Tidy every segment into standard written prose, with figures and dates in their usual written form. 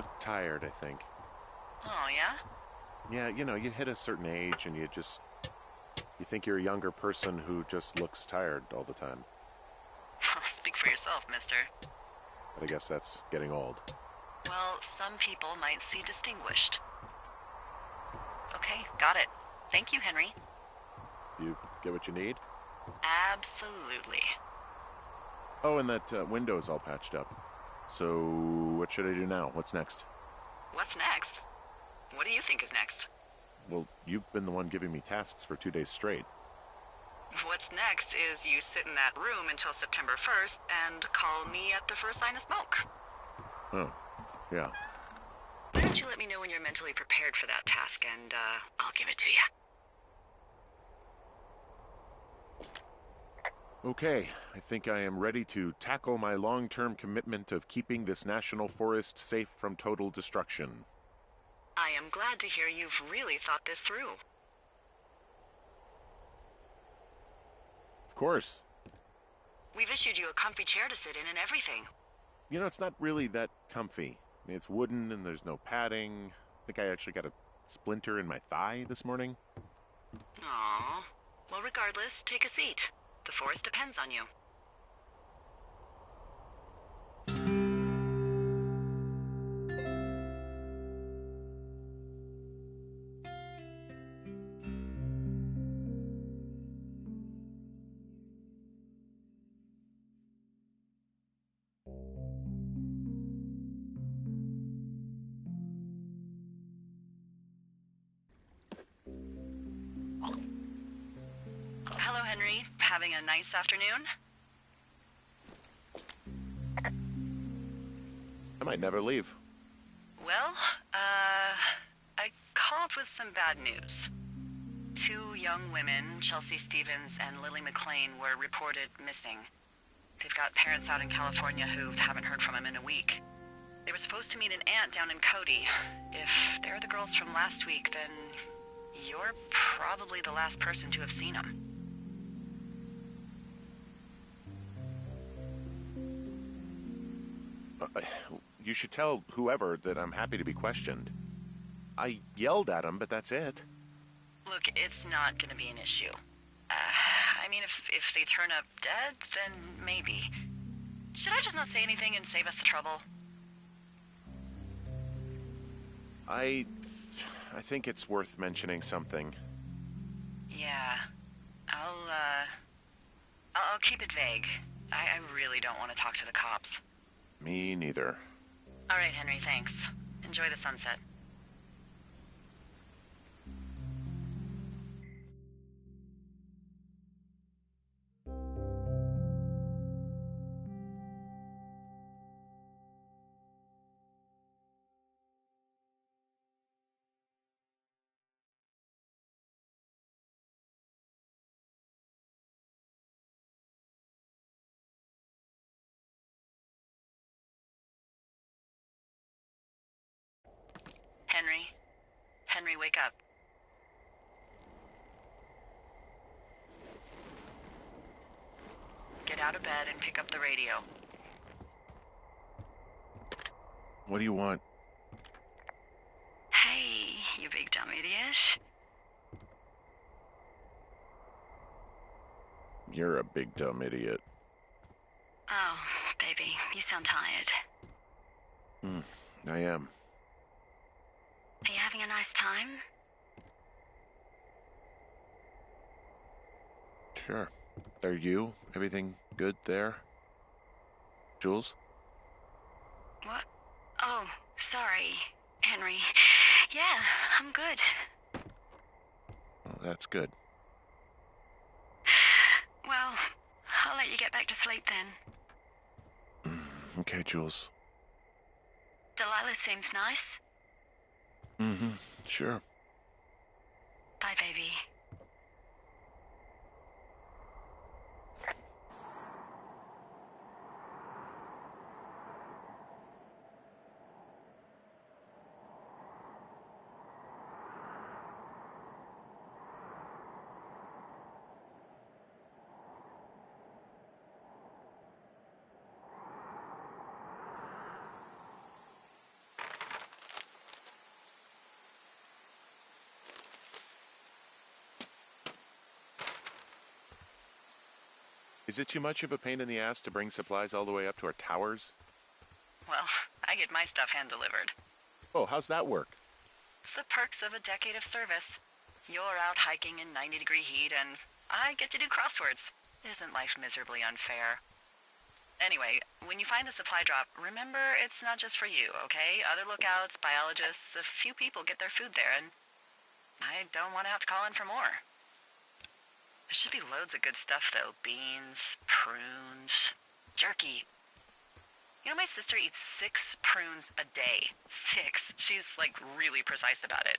look tired, I think. Oh, yeah? Yeah, you hit a certain age and you think you're a younger person who just looks tired all the time. Speak for yourself, mister. But I guess that's getting old. Well, some people might see distinguished. Okay, got it. Thank you, Henry. You get what you need? Absolutely. Oh, and that window's all patched up. So, what should I do now? What's next? What's next? What do you think is next? Well, you've been the one giving me tasks for 2 days straight. What's next is you sit in that room until September 1st and call me at the first sign of smoke. Oh, yeah. Why don't you let me know when you're mentally prepared for that task, and I'll give it to you. Okay, I think I am ready to tackle my long-term commitment of keeping this national forest safe from total destruction. I am glad to hear you've really thought this through. Of course. We've issued you a comfy chair to sit in and everything. It's not really that comfy. I mean, it's wooden and there's no padding. I think I actually got a splinter in my thigh this morning. Aww. Well, regardless, take a seat. The forest depends on you. Hello, Henry. Having a nice afternoon? I might never leave. Well, I called with some bad news. 2 young women, Chelsea Stevens and Lily McLean, were reported missing. They've got parents out in California who haven't heard from them in a week. They were supposed to meet an aunt down in Cody. If they're the girls from last week, then you're probably the last person to have seen them. You should tell whoever that I'm happy to be questioned. I yelled at him, but that's it. Look, it's not gonna be an issue. I mean, if they turn up dead, then maybe. Should I just not say anything and save us the trouble? I think it's worth mentioning something. Yeah. I'll keep it vague. I really don't want to talk to the cops. Me neither. All right, Henry, thanks. Enjoy the sunset. Henry? Henry, wake up. Get out of bed and pick up the radio. What do you want? Hey, you big dumb idiot. You're a big dumb idiot. Oh, baby, you sound tired. I am. Are you having a nice time? Sure. Are you? Everything good there? Jules? What? Oh, sorry, Henry. Yeah, I'm good. Oh, that's good. Well, I'll let you get back to sleep then. Okay, Jules. Delilah seems nice. Sure. Bye, baby. Is it too much of a pain in the ass to bring supplies all the way up to our towers? Well, I get my stuff hand-delivered. Oh, how's that work? It's the perks of a decade of service. You're out hiking in 90-degree heat, and I get to do crosswords. Isn't life miserably unfair? Anyway, when you find the supply drop, remember it's not just for you, okay? Other lookouts, biologists, a few people get their food there, and I don't want to have to call in for more. There should be loads of good stuff, though. Beans, prunes, jerky. You know, my sister eats 6 prunes a day. 6. She's, like, really precise about it.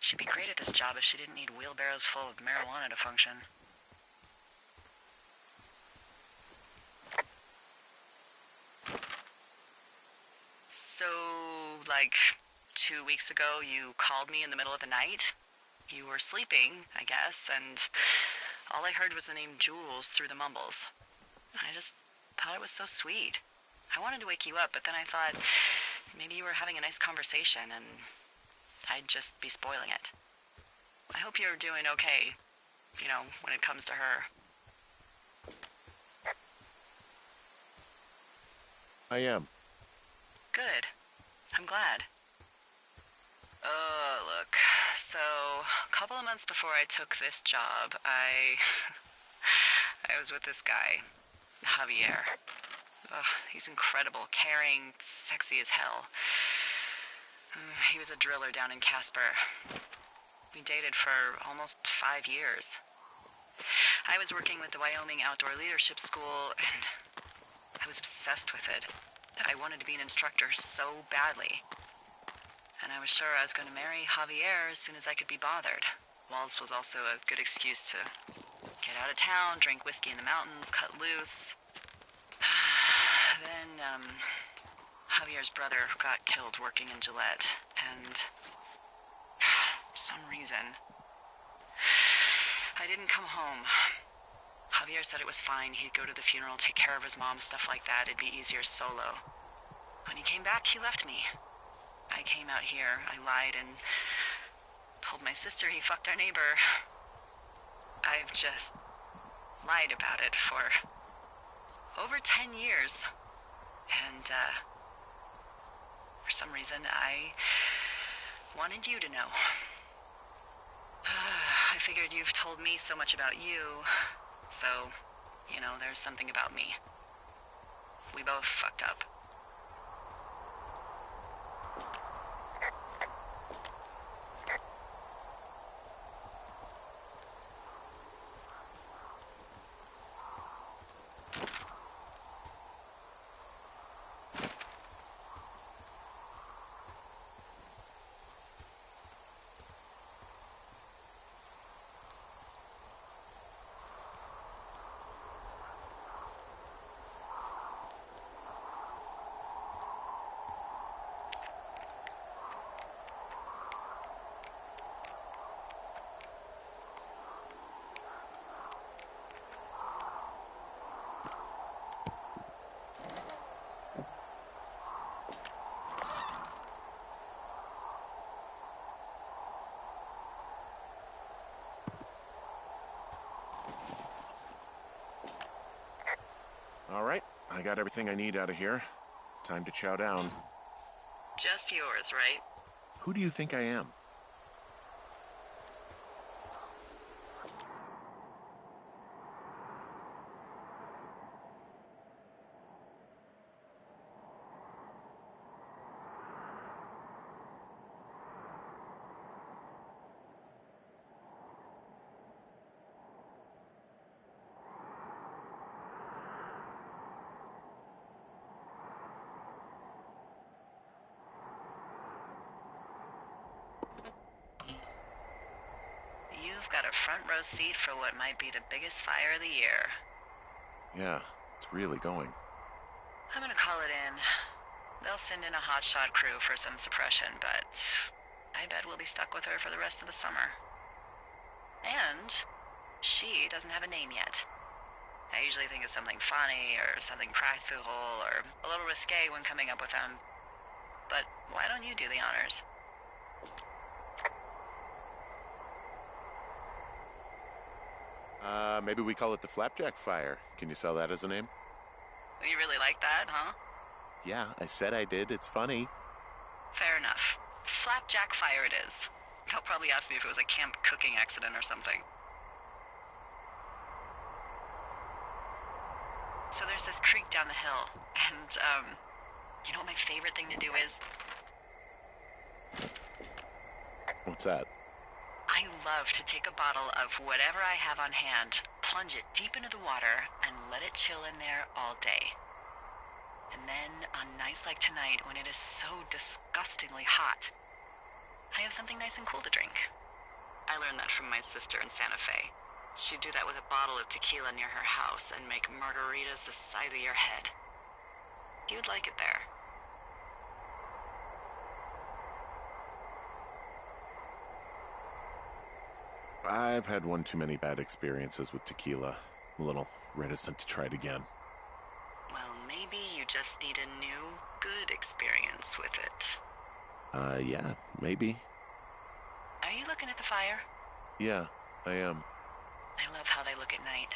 She'd be great at this job if she didn't need wheelbarrows full of marijuana to function. So, like, 2 weeks ago, you called me in the middle of the night? You were sleeping, I guess, and all I heard was the name Jules through the mumbles. I just thought it was so sweet. I wanted to wake you up, but then I thought maybe you were having a nice conversation and I'd just be spoiling it. I hope you're doing okay, you know, when it comes to her. I am. Good. I'm glad. Look, so a couple of months before I took this job, I was with this guy, Javier. Ugh, he's incredible, caring, sexy as hell. He was a driller down in Casper. We dated for almost 5 years. I was working with the Wyoming Outdoor Leadership School, and I was obsessed with it. I wanted to be an instructor so badly. And I was sure I was going to marry Javier as soon as I could be bothered. Walls was also a good excuse to get out of town, drink whiskey in the mountains, cut loose. Then, Javier's brother got killed working in Gillette, and for some reason, I didn't come home. Javier said it was fine. He'd go to the funeral, take care of his mom, stuff like that. It'd be easier solo. When he came back, he left me. I came out here, I lied, and told my sister he fucked our neighbor. I've just lied about it for over 10 years. And, for some reason, I wanted you to know. I figured you've told me so much about you, so, you know, there's something about me. We both fucked up. All right, I got everything I need out of here. Time to chow down. Just yours, right? Who do you think I am? You've got a front row seat for what might be the biggest fire of the year. Yeah, it's really going. I'm gonna call it in. They'll send in a hotshot crew for some suppression, but I bet we'll be stuck with her for the rest of the summer. And she doesn't have a name yet. I usually think of something funny or something practical or a little risque when coming up with them. But why don't you do the honors? Maybe we call it the Flapjack Fire. Can you sell that as a name? You really like that, huh? Yeah, I said I did. It's funny. Fair enough. Flapjack Fire it is. They'll probably ask me if it was a camp cooking accident or something. So there's this creek down the hill, and, you know what my favorite thing to do is? What's that? I love to take a bottle of whatever I have on hand, plunge it deep into the water, and let it chill in there all day. And then, on nights like tonight, when it is so disgustingly hot, I have something nice and cool to drink. I learned that from my sister in Santa Fe. She'd do that with a bottle of tequila near her house and make margaritas the size of your head. You'd like it there. I've had one too many bad experiences with tequila. I'm a little reticent to try it again. Well, maybe you just need a new, good experience with it. Yeah, maybe. Are you looking at the fire? Yeah, I am. I love how they look at night.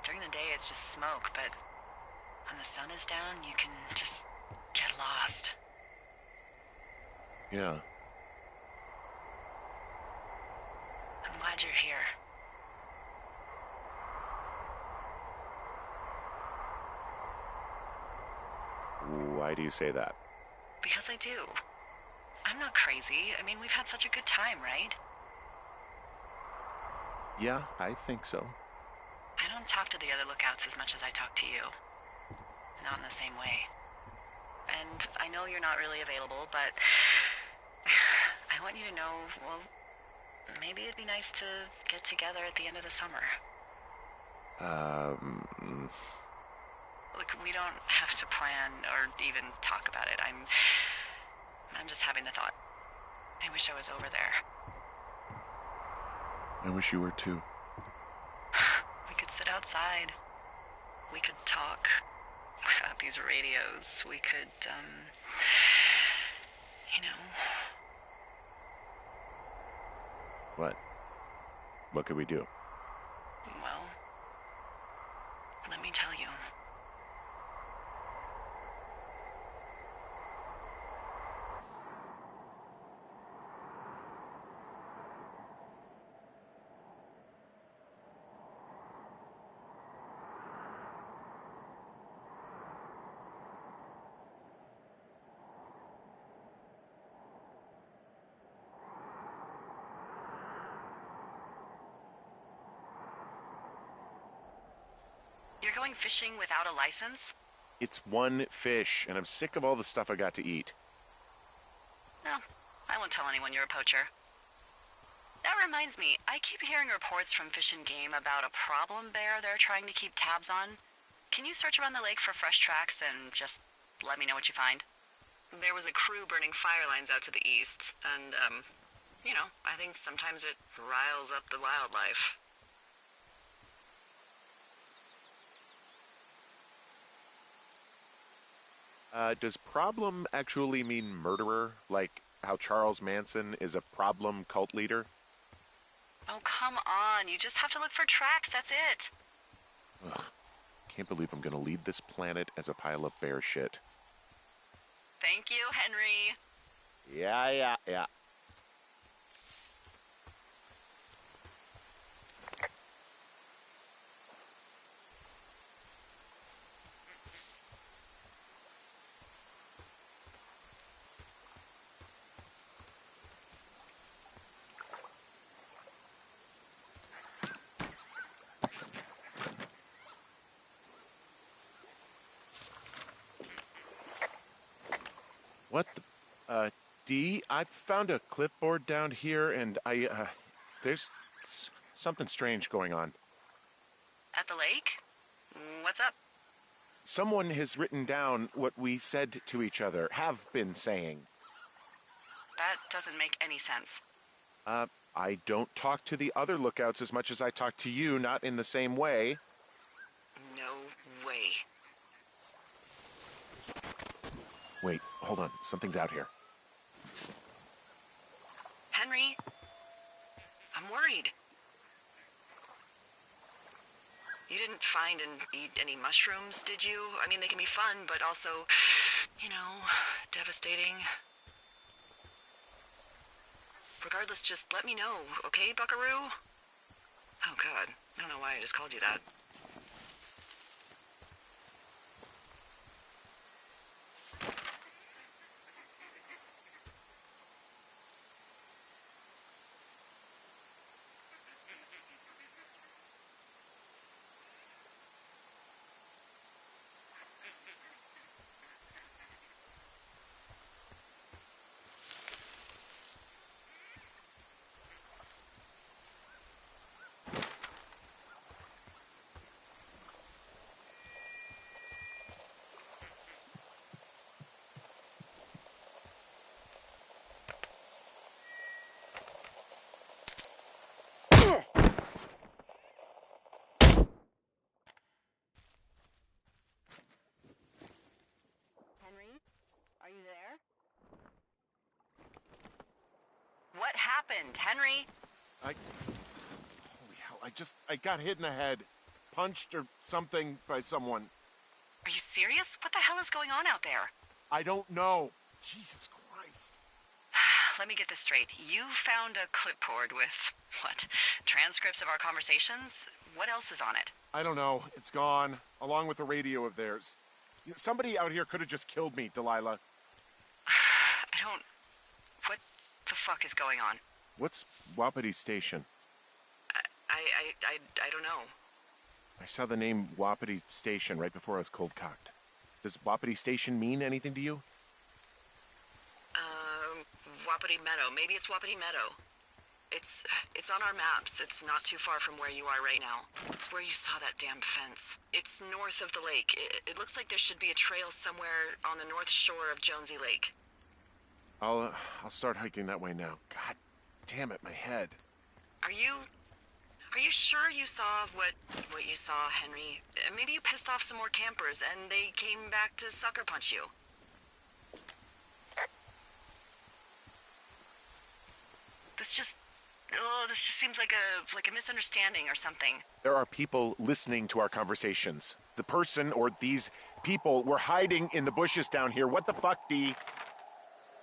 During the day, it's just smoke, but when the sun is down, you can just get lost. Yeah. I'm glad you're here. Why do you say that? Because I do. I'm not crazy. I mean, we've had such a good time, right? Yeah, I think so. I don't talk to the other lookouts as much as I talk to you. Not in the same way. And I know you're not really available, but I want you to know, well, maybe it'd be nice to get together at the end of the summer. Look, we don't have to plan or even talk about it. I'm just having the thought. I wish I was over there. I wish you were too. We could sit outside. We could talk about these radios. We could, you know. What? What could we do? Well, let me tell you. You're going fishing without a license? It's one fish, and I'm sick of all the stuff I got to eat. No, I won't tell anyone you're a poacher. That reminds me, I keep hearing reports from Fish and Game about a problem bear they're trying to keep tabs on. Can you search around the lake for fresh tracks and just let me know what you find? There was a crew burning fire lines out to the east, and, you know, I think sometimes it riles up the wildlife. Does problem actually mean murderer? Like how Charles Manson is a problem cult leader? Oh, come on. You just have to look for tracks, that's it. Ugh. Can't believe I'm gonna leave this planet as a pile of bear shit. Thank you, Henry. Yeah. What the... Dee, I found a clipboard down here, and there's something strange going on. At the lake? What's up? Someone has written down what we said to each other, have been saying. That doesn't make any sense. I don't talk to the other lookouts as much as I talk to you, not in the same way. No way. Wait, hold on. Something's out here. Henry? I'm worried. You didn't find and eat any mushrooms, did you? I mean, they can be fun, but also, you know, devastating. Regardless, just let me know, okay, buckaroo? Oh, God. I don't know why I just called you that. Henry? Are you there? What happened, Henry? Holy hell, I got hit in the head. Punched or something by someone. Are you serious? What the hell is going on out there? I don't know. Jesus Christ. Let me get this straight. You found a clipboard with, what, transcripts of our conversations? What else is on it? I don't know. It's gone, along with the radio of theirs. Somebody out here could have just killed me, Delilah. What the fuck is going on? What's Wapiti Station? I don't know. I saw the name Wapiti Station right before I was cold-cocked. Does Wapiti Station mean anything to you? Wapiti Meadow. Maybe it's Wapiti Meadow. It's on our maps. It's not too far from where you are right now. It's where you saw that damn fence. It's north of the lake. It looks like there should be a trail somewhere on the north shore of Jonesy Lake. I'll start hiking that way now. God damn it, my head. Are you sure you saw what you saw, Henry? Maybe you pissed off some more campers and they came back to sucker punch you. This just seems like a misunderstanding or something. There are people listening to our conversations. The person or these people were hiding in the bushes down here. What the fuck, Dee?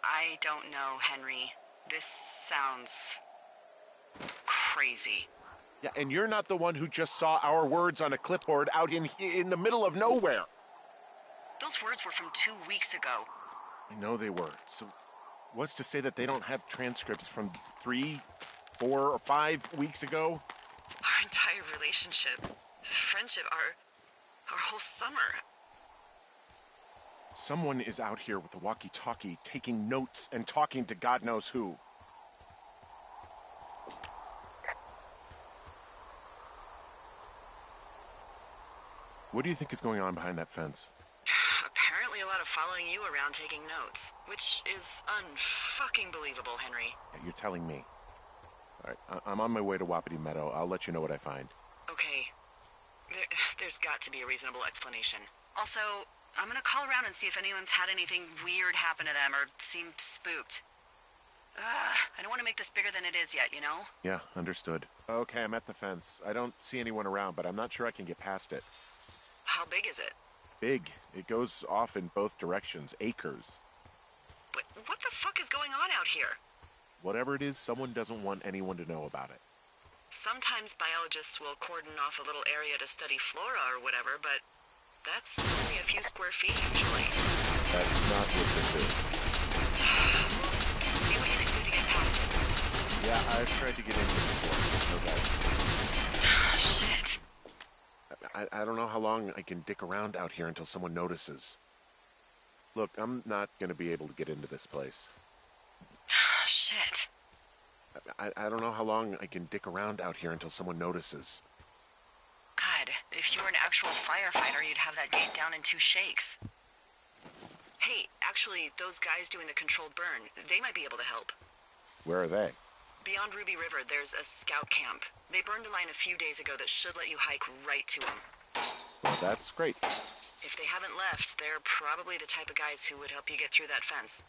I don't know, Henry. This sounds crazy. Yeah, and you're not the one who just saw our words on a clipboard out in the middle of nowhere. Those words were from 2 weeks ago. I know they were. So what's to say that they don't have transcripts from 3, 4, or 5 weeks ago? Our entire relationship, friendship, our whole summer. Someone is out here with a walkie-talkie taking notes and talking to God knows who. What do you think is going on behind that fence? Apparently a lot of following you around taking notes, which is unfucking believable, Henry. Yeah, you're telling me. All right, I'm on my way to Wapiti Meadow. I'll let you know what I find. Okay. There's got to be a reasonable explanation. Also, I'm gonna call around and see if anyone's had anything weird happen to them or seemed spooked. I don't want to make this bigger than it is yet, you know? Yeah, understood. Okay, I'm at the fence. I don't see anyone around, but I'm not sure I can get past it. How big is it? Big. It goes off in both directions. Acres. But what the fuck is going on out here? Whatever it is, someone doesn't want anyone to know about it. Sometimes biologists will cordon off a little area to study flora or whatever, but that's only a few square feet usually. That's not what this is. See what you can do to get past it. Yeah, I've tried to get in here before. No dice. Shit. I don't know how long I can dick around out here until someone notices. Look, I'm not going to be able to get into this place. Shit. I don't know how long I can dick around out here until someone notices. God, if you were an actual firefighter, you'd have that date down in 2 shakes. Hey, actually, those guys doing the controlled burn, they might be able to help. Where are they? Beyond Ruby River, there's a scout camp. They burned a line a few days ago that should let you hike right to them. Well, that's great. If they haven't left, they're probably the type of guys who would help you get through that fence.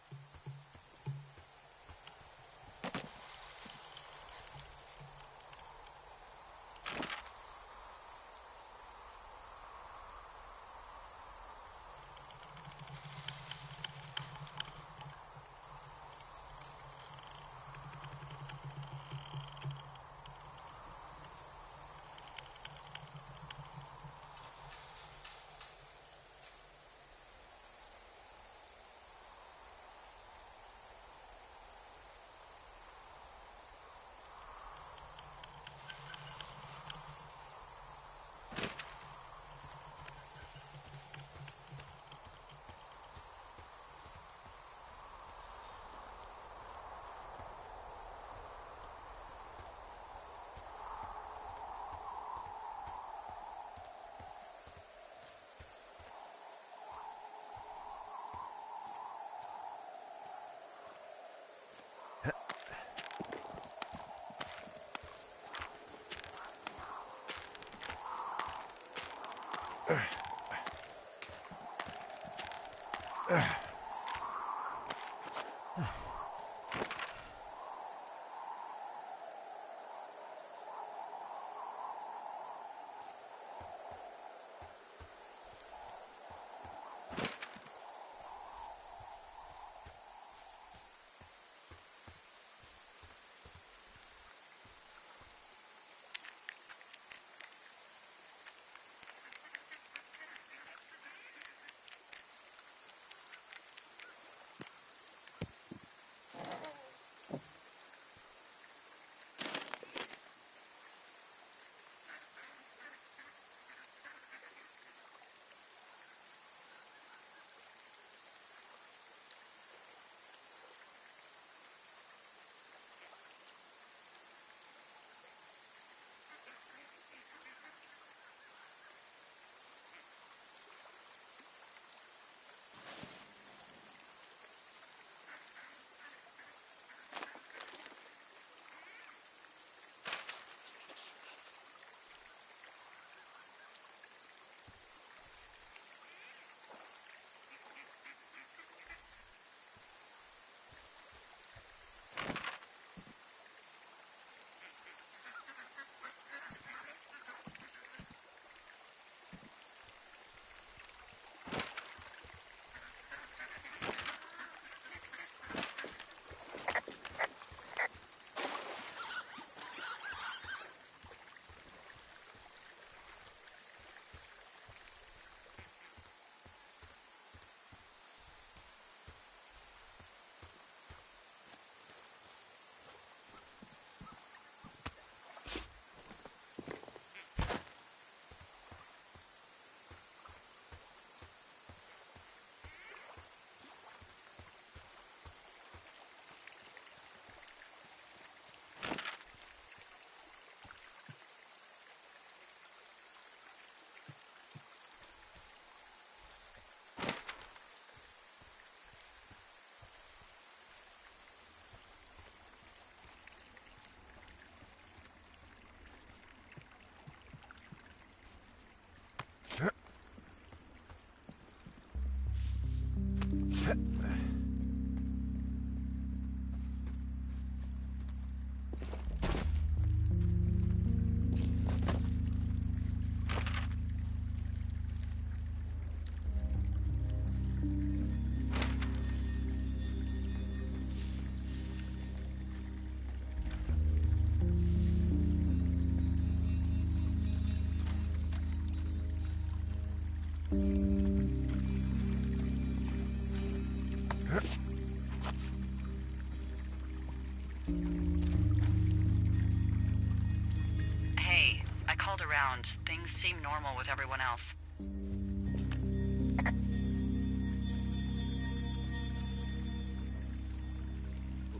Hey, I called around. Things seem normal with everyone else.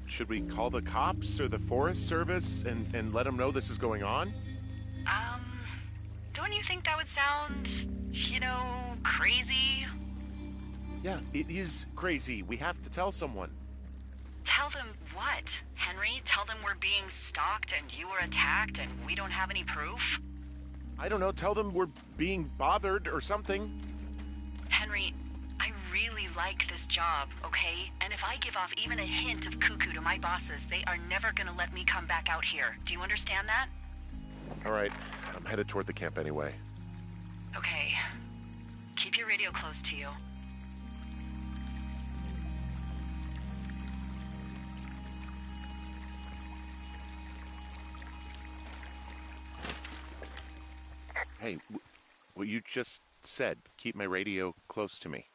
Should we call the cops or the Forest Service and let them know this is going on? Um, don't you think that would sound, crazy? Yeah, it is crazy. We have to tell someone. Tell them what, Henry? Tell them we're being stalked and you were attacked and we don't have any proof? I don't know, tell them we're being bothered or something. Henry, I really like this job, okay? And if I give off even a hint of cuckoo to my bosses, they are never gonna let me come back out here. Do you understand that? All right, I'm headed toward the camp anyway. Okay. Keep your radio close to you. Hey, what you just said, keep my radio close to me.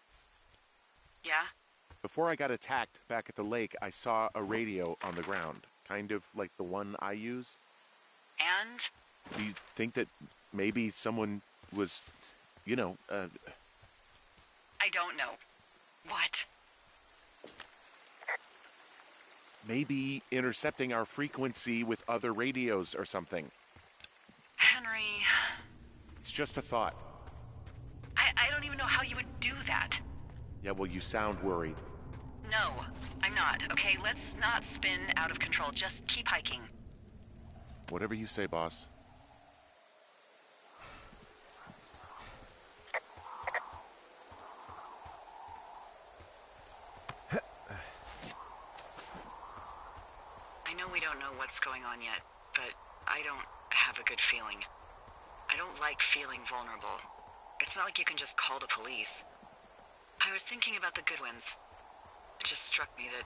Yeah? Before I got attacked back at the lake, I saw a radio on the ground, kind of like the one I use. And? Do you think that maybe someone was, I don't know. What? maybe intercepting our frequency with other radios or something? Henry, It's just a thought. I don't even know how you would do that. Yeah, well, you sound worried. No, I'm not, okay? Let's not spin out of control. Just keep hiking. Whatever you say, boss. we don't know what's going on yet, but I don't have a good feeling. I don't like feeling vulnerable. It's not like you can just call the police. I was thinking about the Goodwins. It just struck me that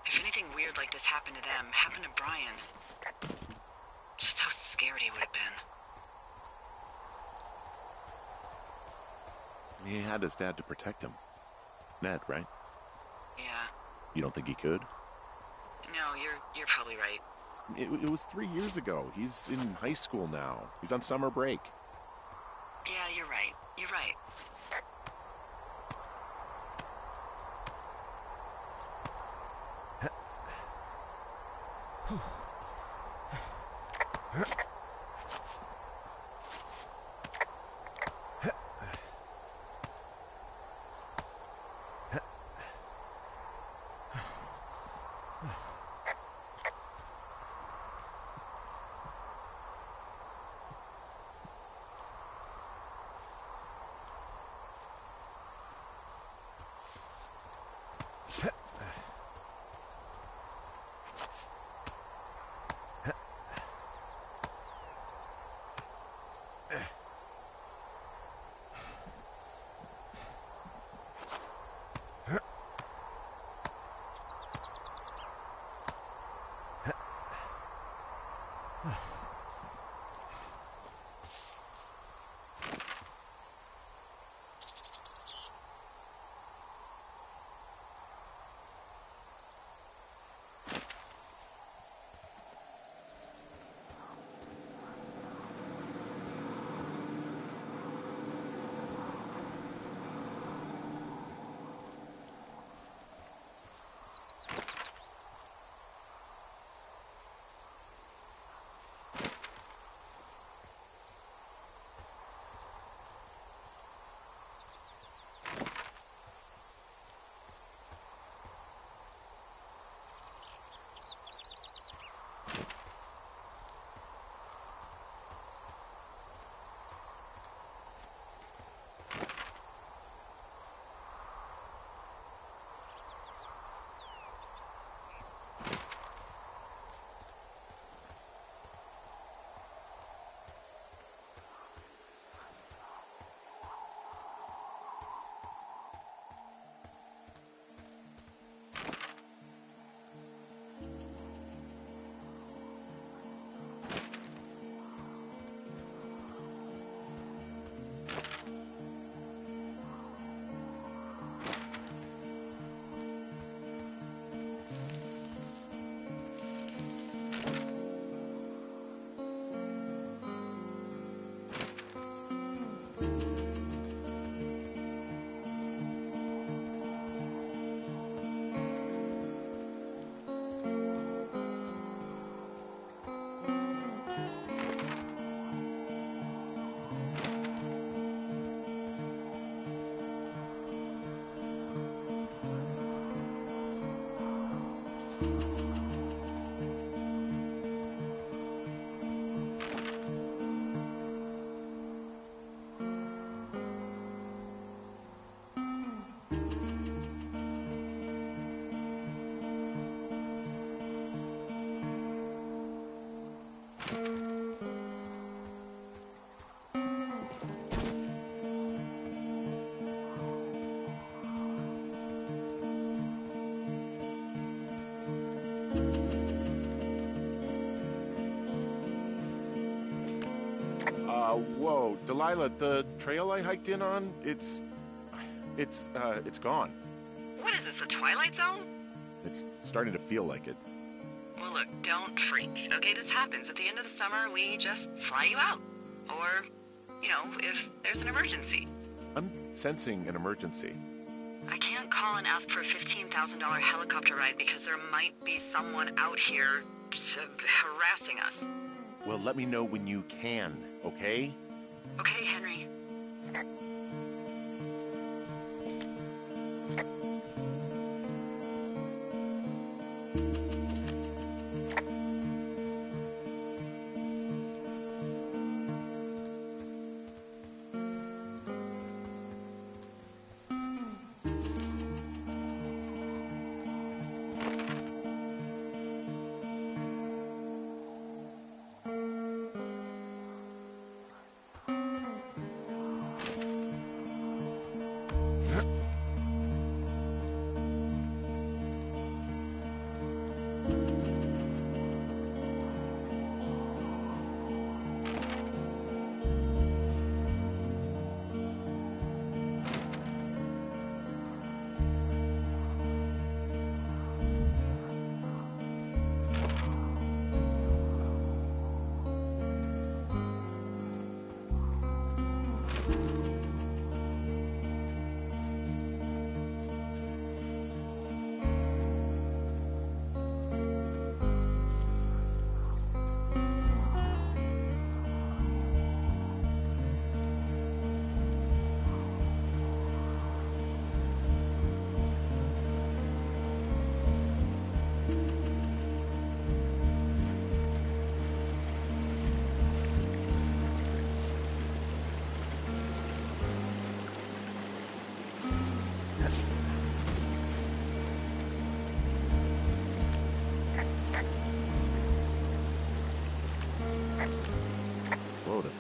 if anything weird like this happened to them, happened to Brian, just how scared he would have been. He had his dad to protect him. Ned, right? Yeah. You don't think he could? No, you're probably right. It was 3 years ago. He's in high school now. He's on summer break. Yeah, you're right. You're right. Whoa, Delilah, the trail I hiked in on, it's gone. What is this, the Twilight Zone? It's starting to feel like it. Well, look, don't freak. Okay, this happens. At the end of the summer, we just fly you out. Or, if there's an emergency. I'm sensing an emergency. I can't call and ask for a $15,000 helicopter ride because there might be someone out here harassing us. Well, let me know when you can, okay? Okay, Henry.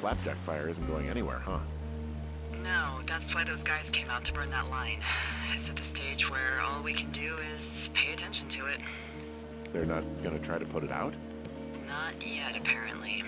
flapjack fire isn't going anywhere, huh? No, that's why those guys came out to burn that line. It's at the stage where all we can do is pay attention to it. They're not gonna try to put it out? Not yet, apparently.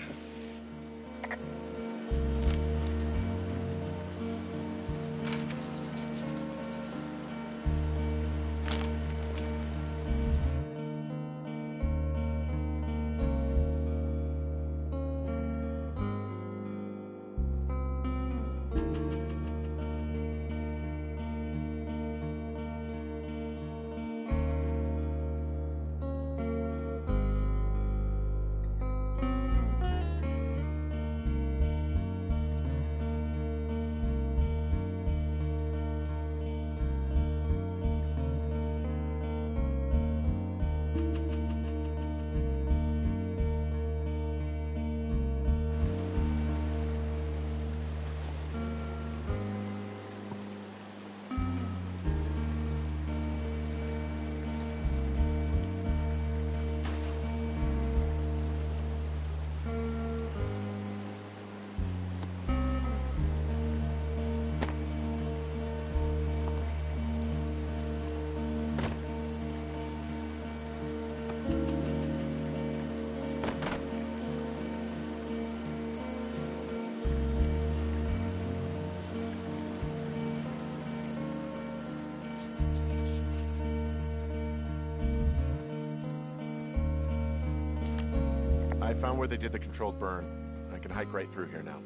I found where they did the controlled burn. I can hike right through here now.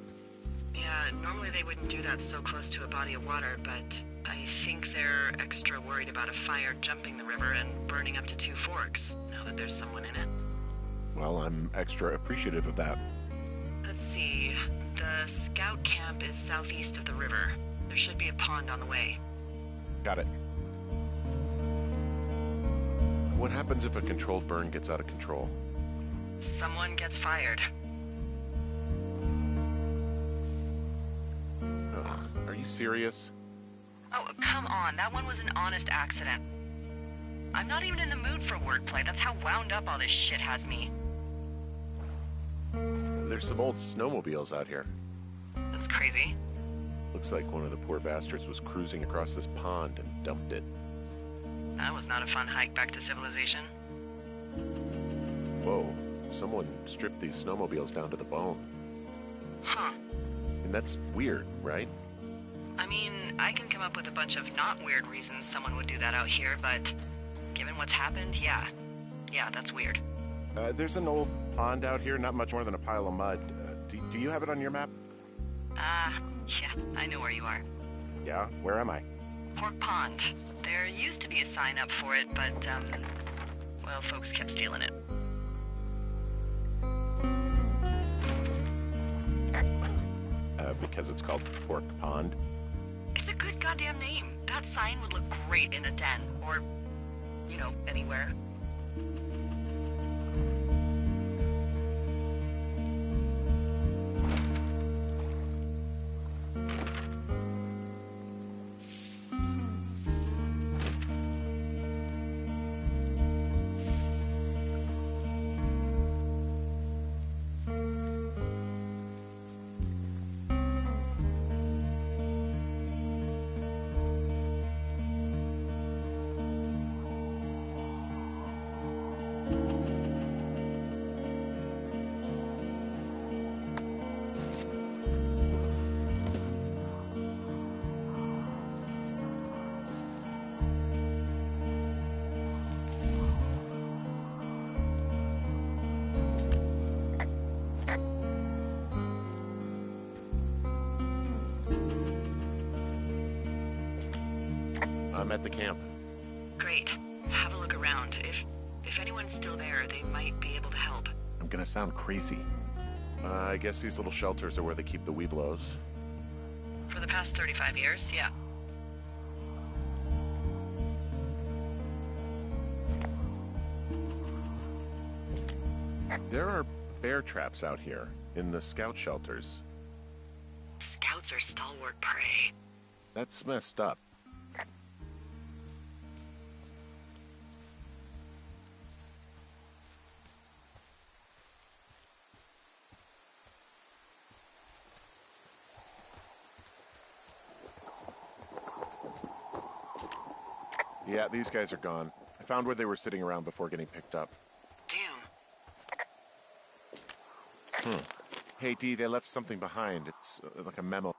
Yeah, normally they wouldn't do that so close to a body of water, but I think they're extra worried about a fire jumping the river and burning up to 2 forks, now that there's someone in it. Well, I'm extra appreciative of that. Let's see. The scout camp is southeast of the river. There should be a pond on the way. Got it. What happens if a controlled burn gets out of control? Someone gets fired. Ugh, are you serious? Oh, come on. That one was an honest accident. I'm not even in the mood for wordplay. That's how wound up all this shit has me. There's some old snowmobiles out here. That's crazy. Looks like one of the poor bastards was cruising across this pond and dumped it. That was not a fun hike back to civilization. Whoa, someone stripped these snowmobiles down to the bone. Huh. And that's weird, right? I mean, I can come up with a bunch of not weird reasons someone would do that out here, but given what's happened, yeah. Yeah, that's weird. There's an old pond out here, not much more than a pile of mud. Do you have it on your map? Yeah, I know where you are. Yeah? Where am I? Pork Pond. There used to be a sign up for it, but, well, folks kept stealing it. Because it's called Pork Pond? It's a good goddamn name. That sign would look great in a den, or, you know, anywhere. I'm at the camp. Great. Have a look around. If anyone's still there, they might be able to help. I'm gonna sound crazy. I guess these little shelters are where they keep the weeblos. For the past 35 years, yeah. There are bear traps out here, in the scout shelters. Scouts are stalwart prey. That's messed up. Yeah, these guys are gone. I found where they were sitting around before getting picked up. Damn. Hey, Dee, they left something behind. It's like a memo.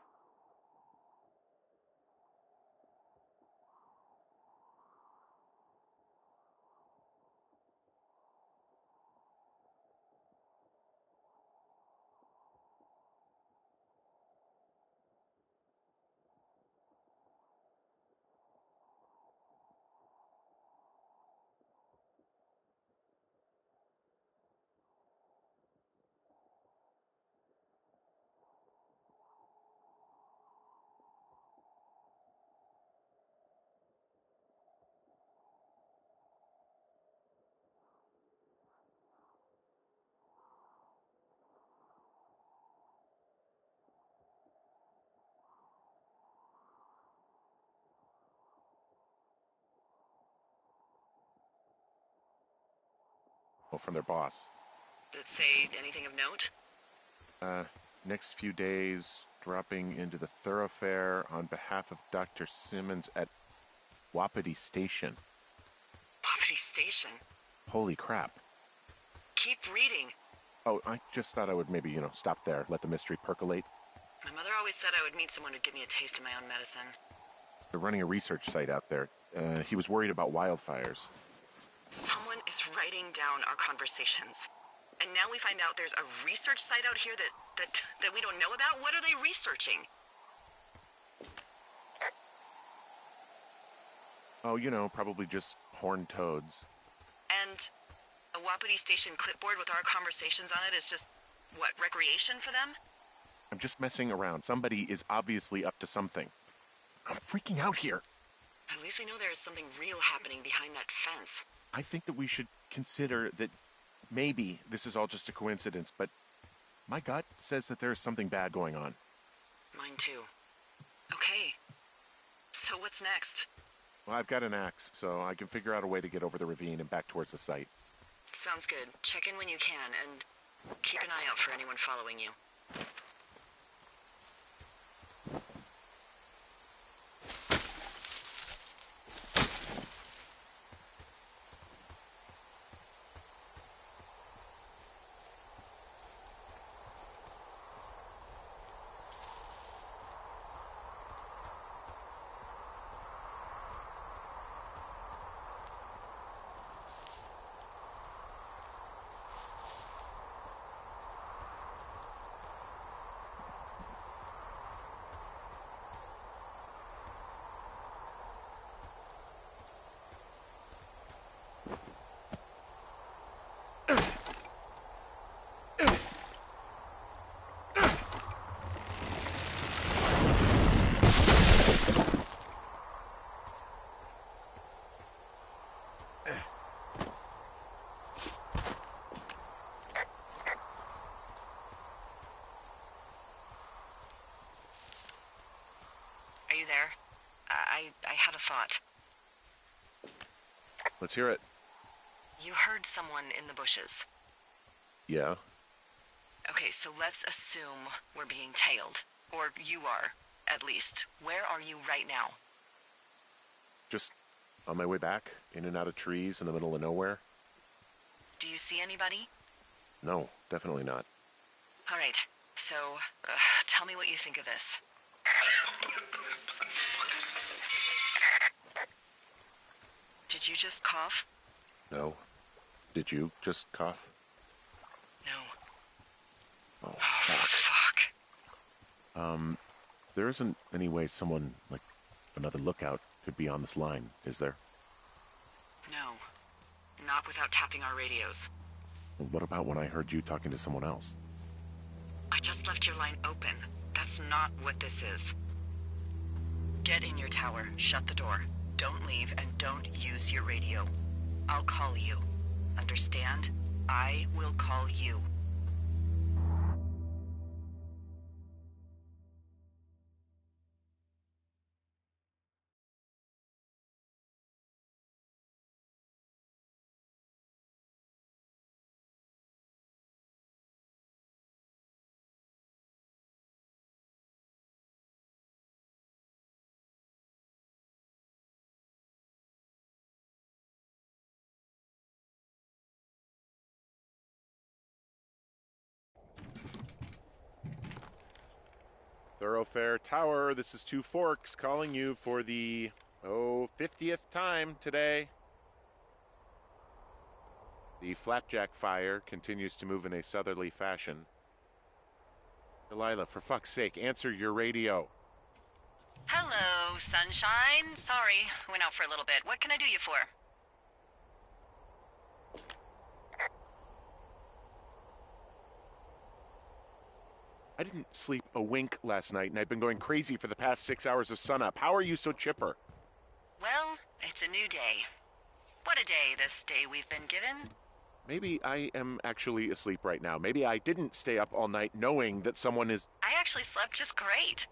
From their boss. Did it say anything of note? Next few days, dropping into the thoroughfare on behalf of Dr. Simmons at Wapiti Station. Wapiti Station? Holy crap. Keep reading. Oh, I just thought I would maybe, stop there, let the mystery percolate. My mother always said I would meet someone who'd give me a taste of my own medicine. They're running a research site out there. He was worried about wildfires. Someone is writing down our conversations. And now we find out there's a research site out here that we don't know about? What are they researching? Oh, probably just horned toads. And a Wapiti Station clipboard with our conversations on it is just, what, recreation for them? I'm just messing around. Somebody is obviously up to something. I'm freaking out here. At least we know there is something real happening behind that fence. I think that we should consider that maybe this is all just a coincidence, but my gut says that there is something bad going on. Mine too. Okay. So what's next? Well, I've got an axe, so I can figure out a way to get over the ravine and back towards the site. Sounds good. Check in when you can, and keep an eye out for anyone following you. Are you there? I had a thought. Let's hear it. You heard someone in the bushes. Yeah? Okay, so let's assume we're being tailed. Or you are, at least. Where are you right now? Just on my way back, in and out of trees in the middle of nowhere. Do you see anybody? No, definitely not. All right, so tell me what you think of this. Did you just cough? No. Did you just cough? No. Oh, fuck. Fuck. There isn't any way someone, like another lookout, could be on this line, is there? No. Not without tapping our radios. What about when I heard you talking to someone else? I just left your line open. That's not what this is. Get in your tower, shut the door. Don't leave, and don't use your radio. I'll call you. Understand? I will call you. Thoroughfare Tower, this is Two Forks calling you for the, 50th time today. The flapjack fire continues to move in a southerly fashion. Delilah, for fuck's sake, answer your radio. Hello, sunshine. Sorry, went out for a little bit. What can I do you for? I didn't sleep a wink last night, and I've been going crazy for the past 6 hours of sunup. How are you so chipper? Well, it's a new day. What a day, this day we've been given. Maybe I am actually asleep right now. Maybe I didn't stay up all night knowing that someone is... I actually slept just great.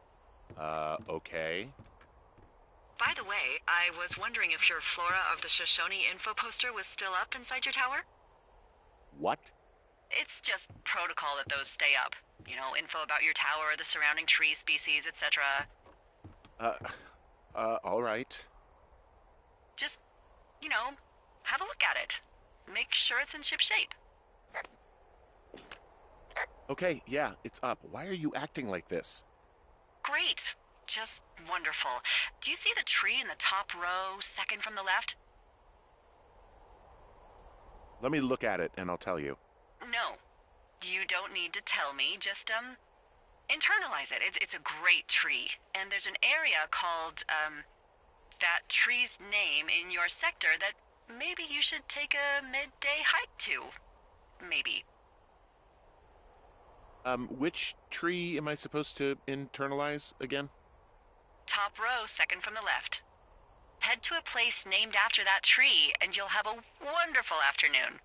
Okay. By the way, I was wondering if your Flora of the Shoshone info poster was still up inside your tower? What? It's just protocol that those stay up. You know, info about your tower, the surrounding tree species, etc. All right. Just, you know, have a look at it. Make sure it's in ship shape. Okay, yeah, it's up. Why are you acting like this? Great. Just wonderful. Do you see the tree in the top row, second from the left? Let me look at it, and I'll tell you. No. You don't need to tell me. Just, internalize it. It's a great tree. And there's an area called, that tree's name in your sector that maybe you should take a midday hike to. Maybe. Which tree am I supposed to internalize again? Top row, second from the left. Head to a place named after that tree, and you'll have a wonderful afternoon.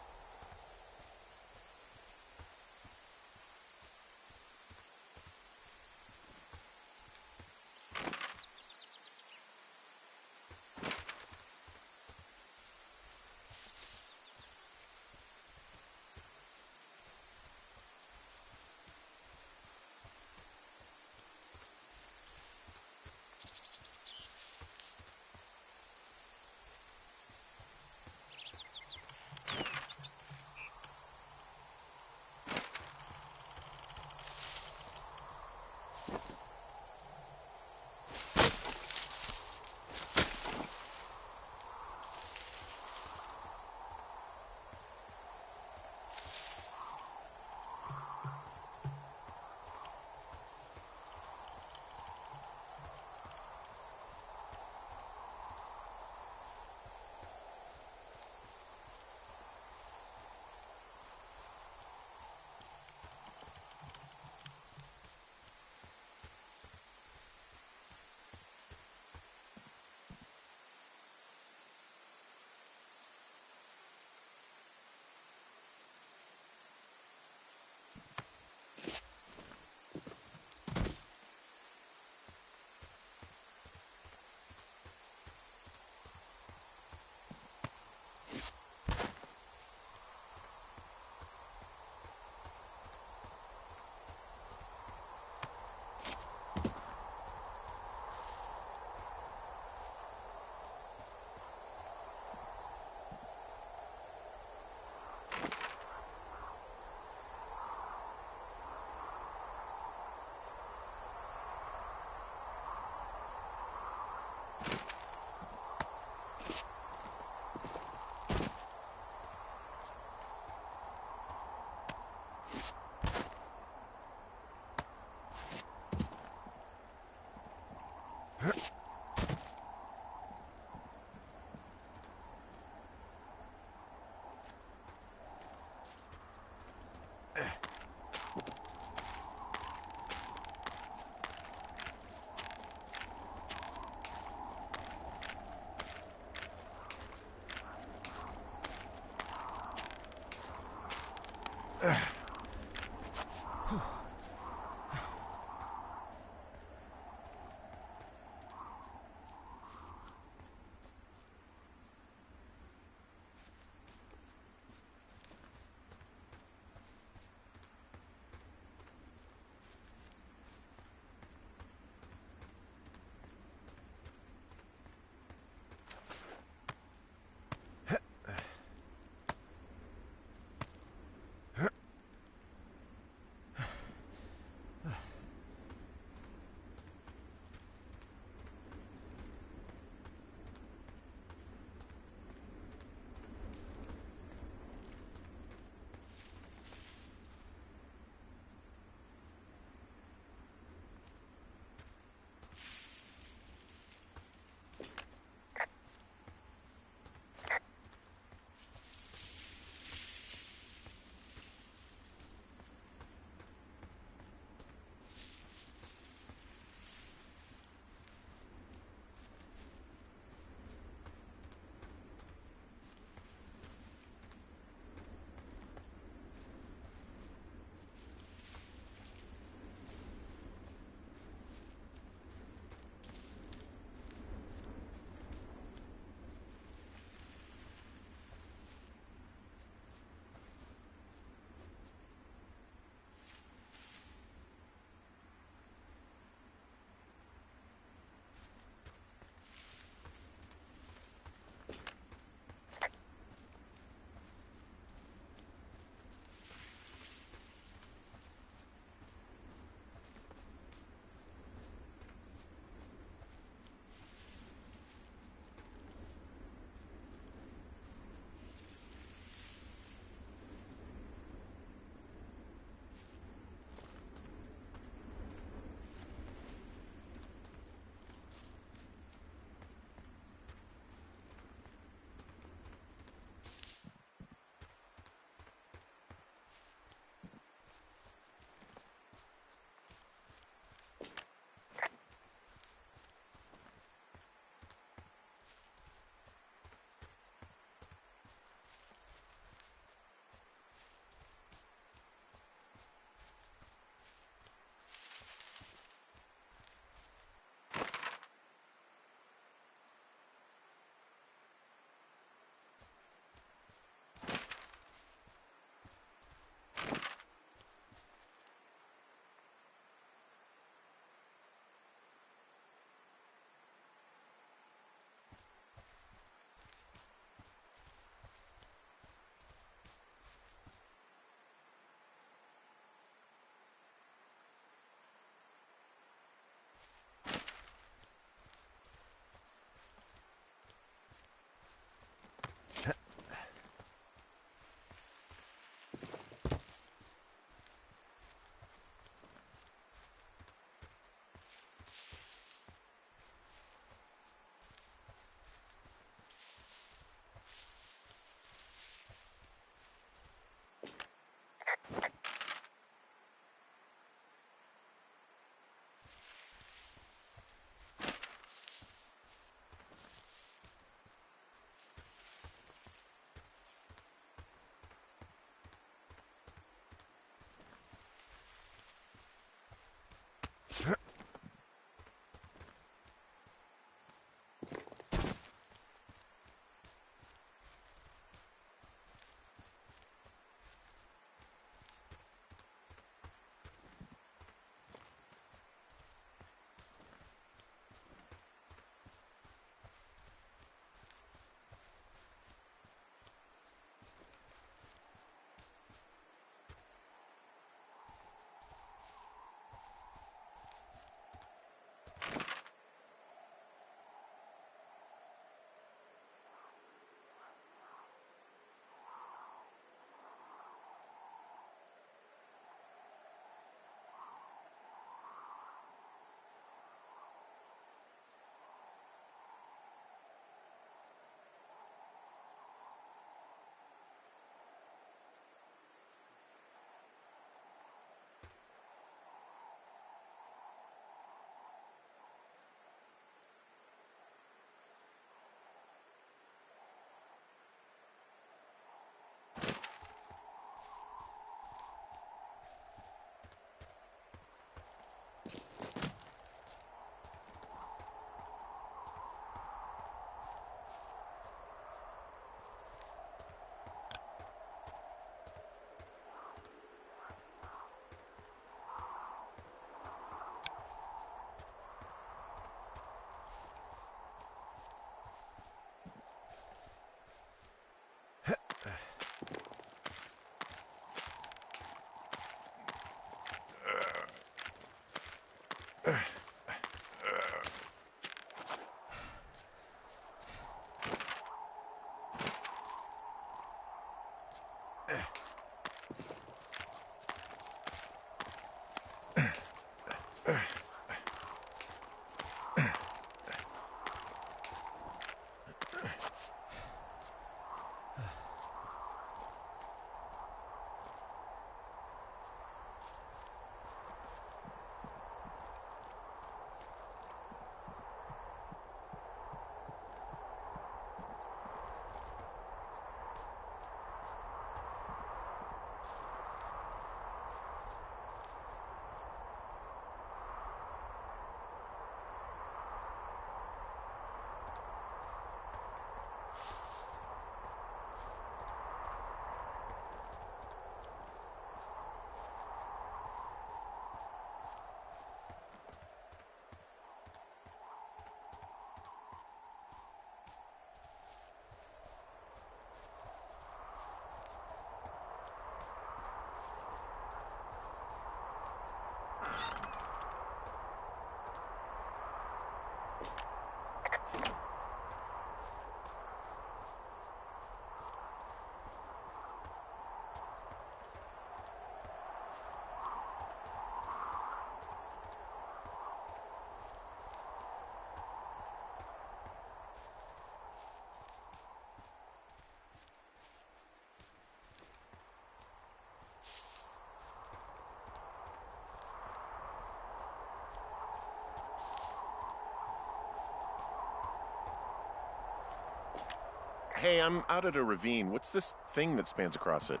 Hey, I'm out at a ravine. What's this thing that spans across it?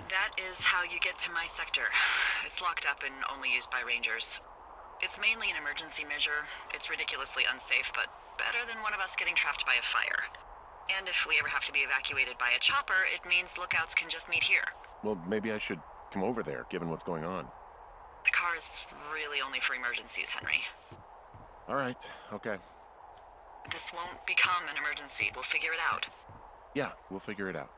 That is how you get to my sector. It's locked up and only used by rangers. It's mainly an emergency measure. It's ridiculously unsafe, but better than one of us getting trapped by a fire. And if we ever have to be evacuated by a chopper, it means lookouts can just meet here. Well, maybe I should come over there, given what's going on. The car is really only for emergencies, Henry. All right, okay. This won't become an emergency. We'll figure it out. Yeah, we'll figure it out.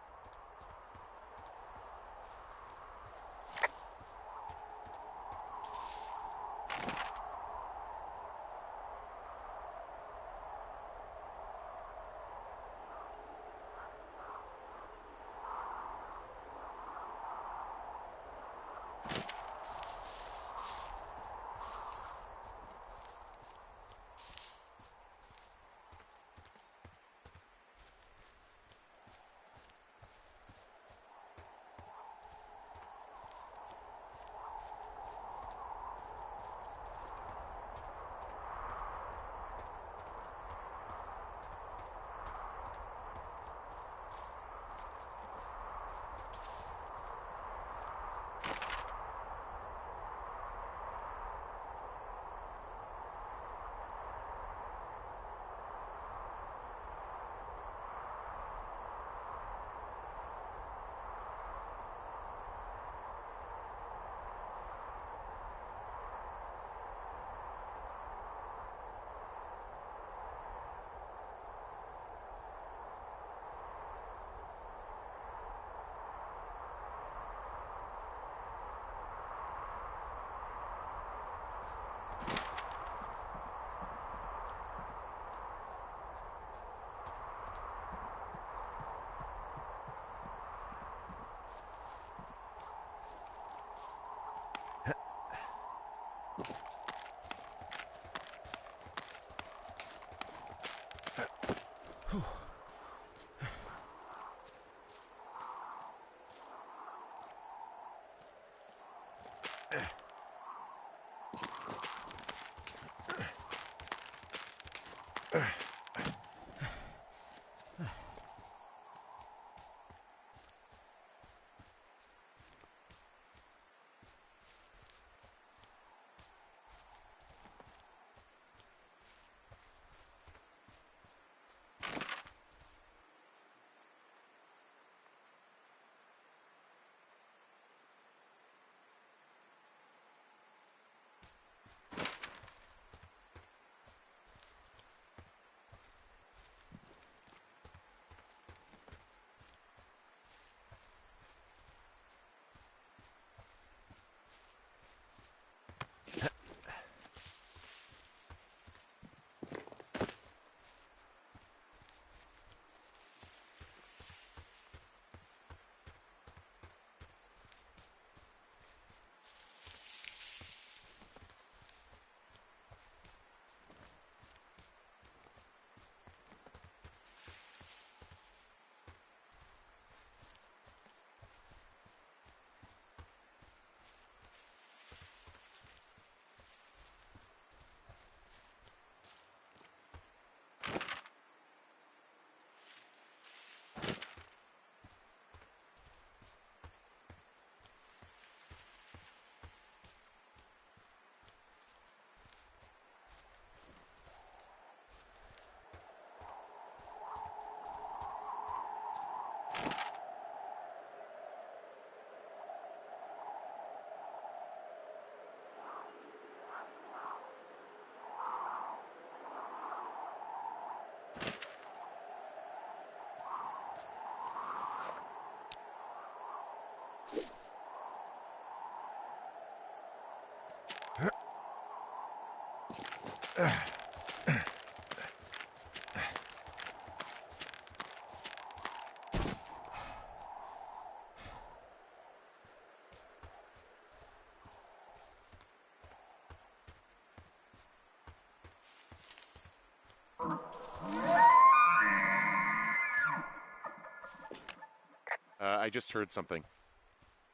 I just heard something.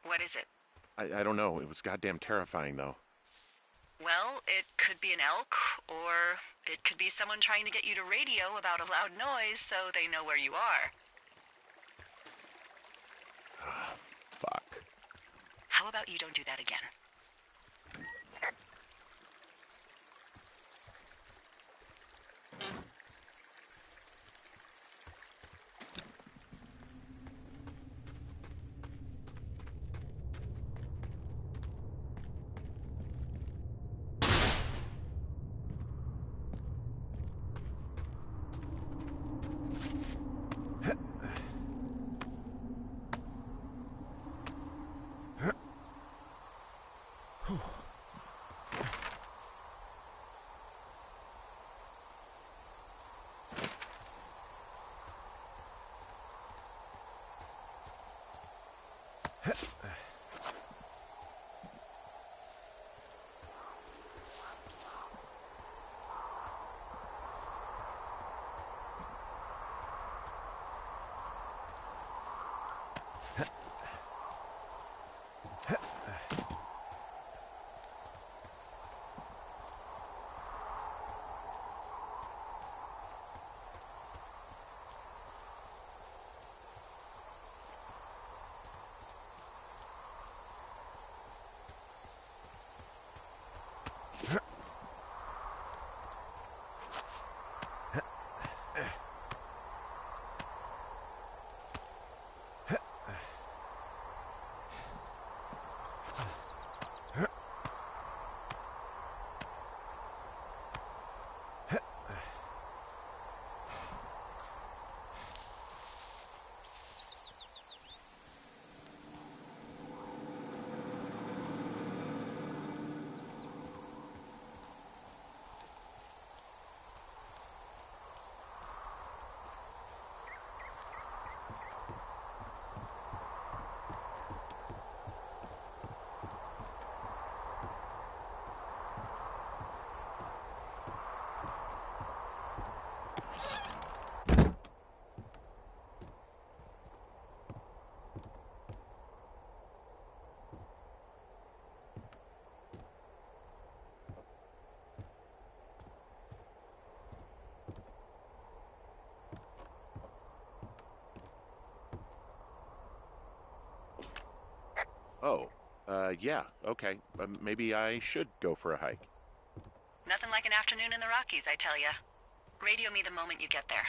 What is it? I don't know. It was goddamn terrifying, though. Well, it could be an elk, or it could be someone trying to get you to radio about a loud noise so they know where you are. How about you don't do that again? Oh, yeah, okay. Maybe I should go for a hike. Nothing like an afternoon in the Rockies, I tell ya. Radio me the moment you get there.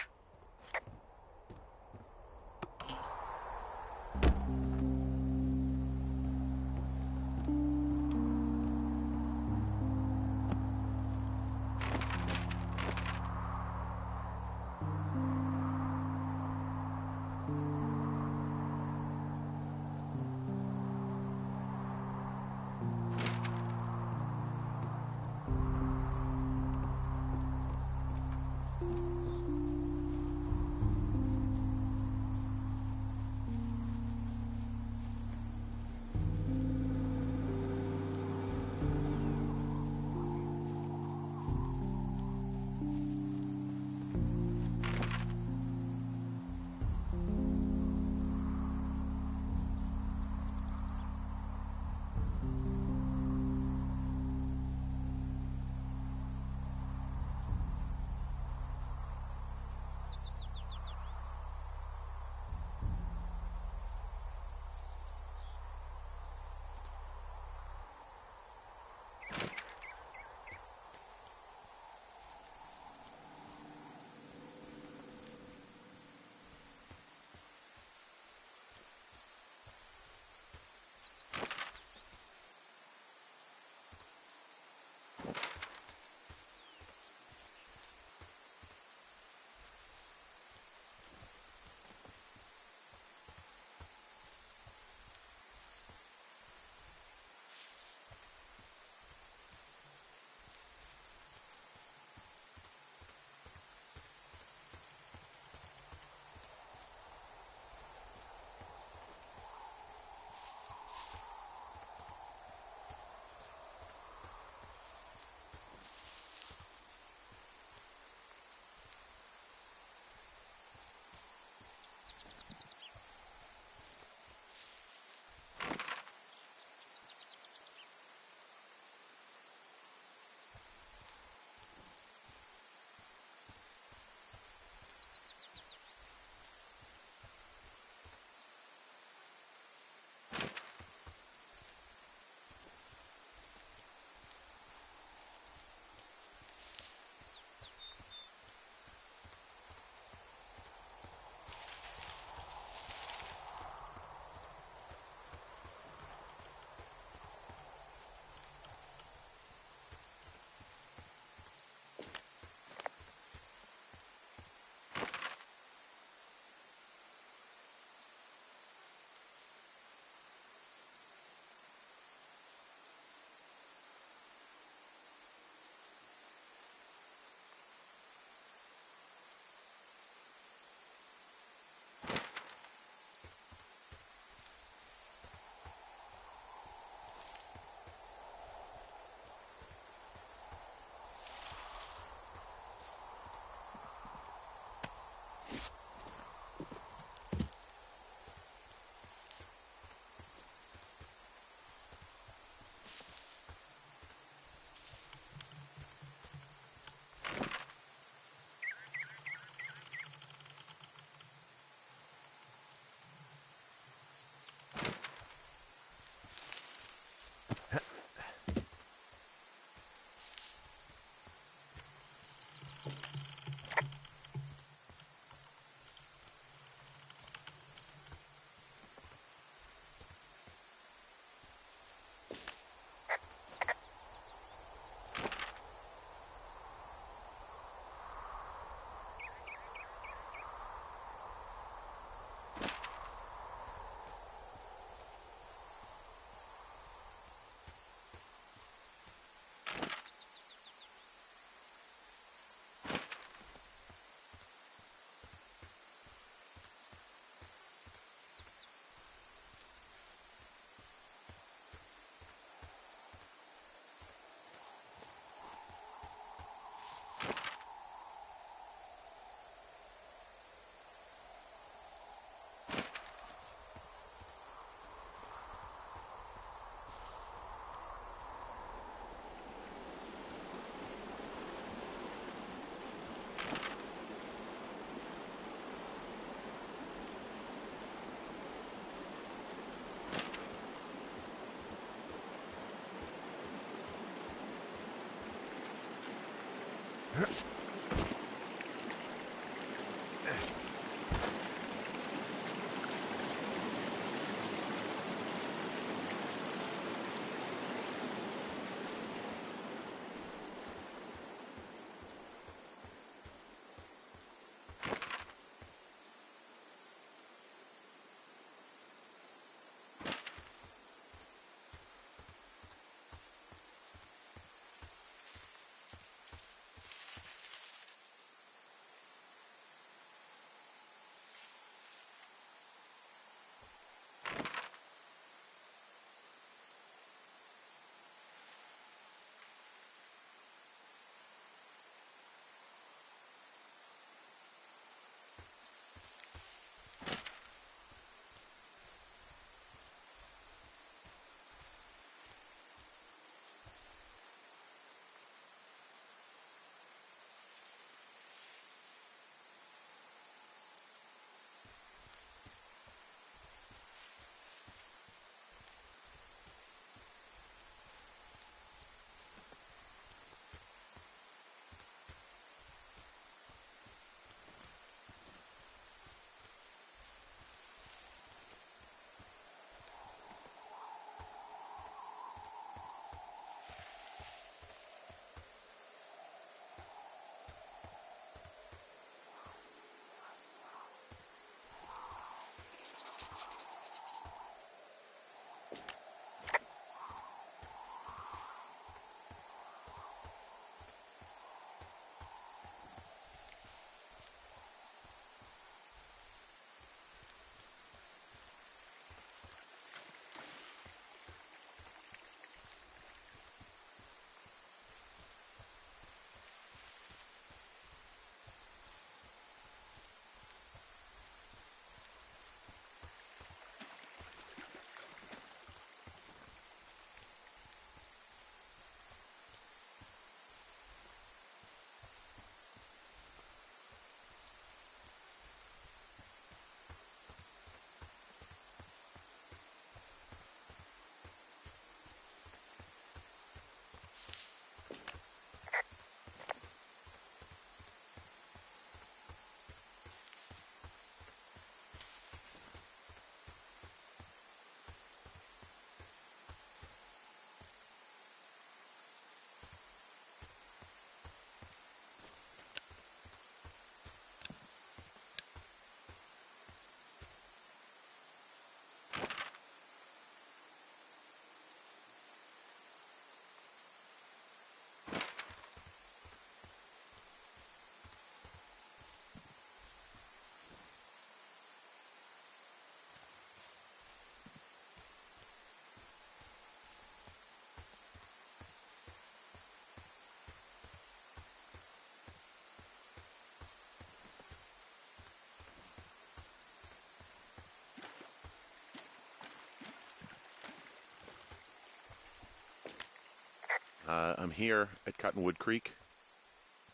I'm here at Cottonwood Creek.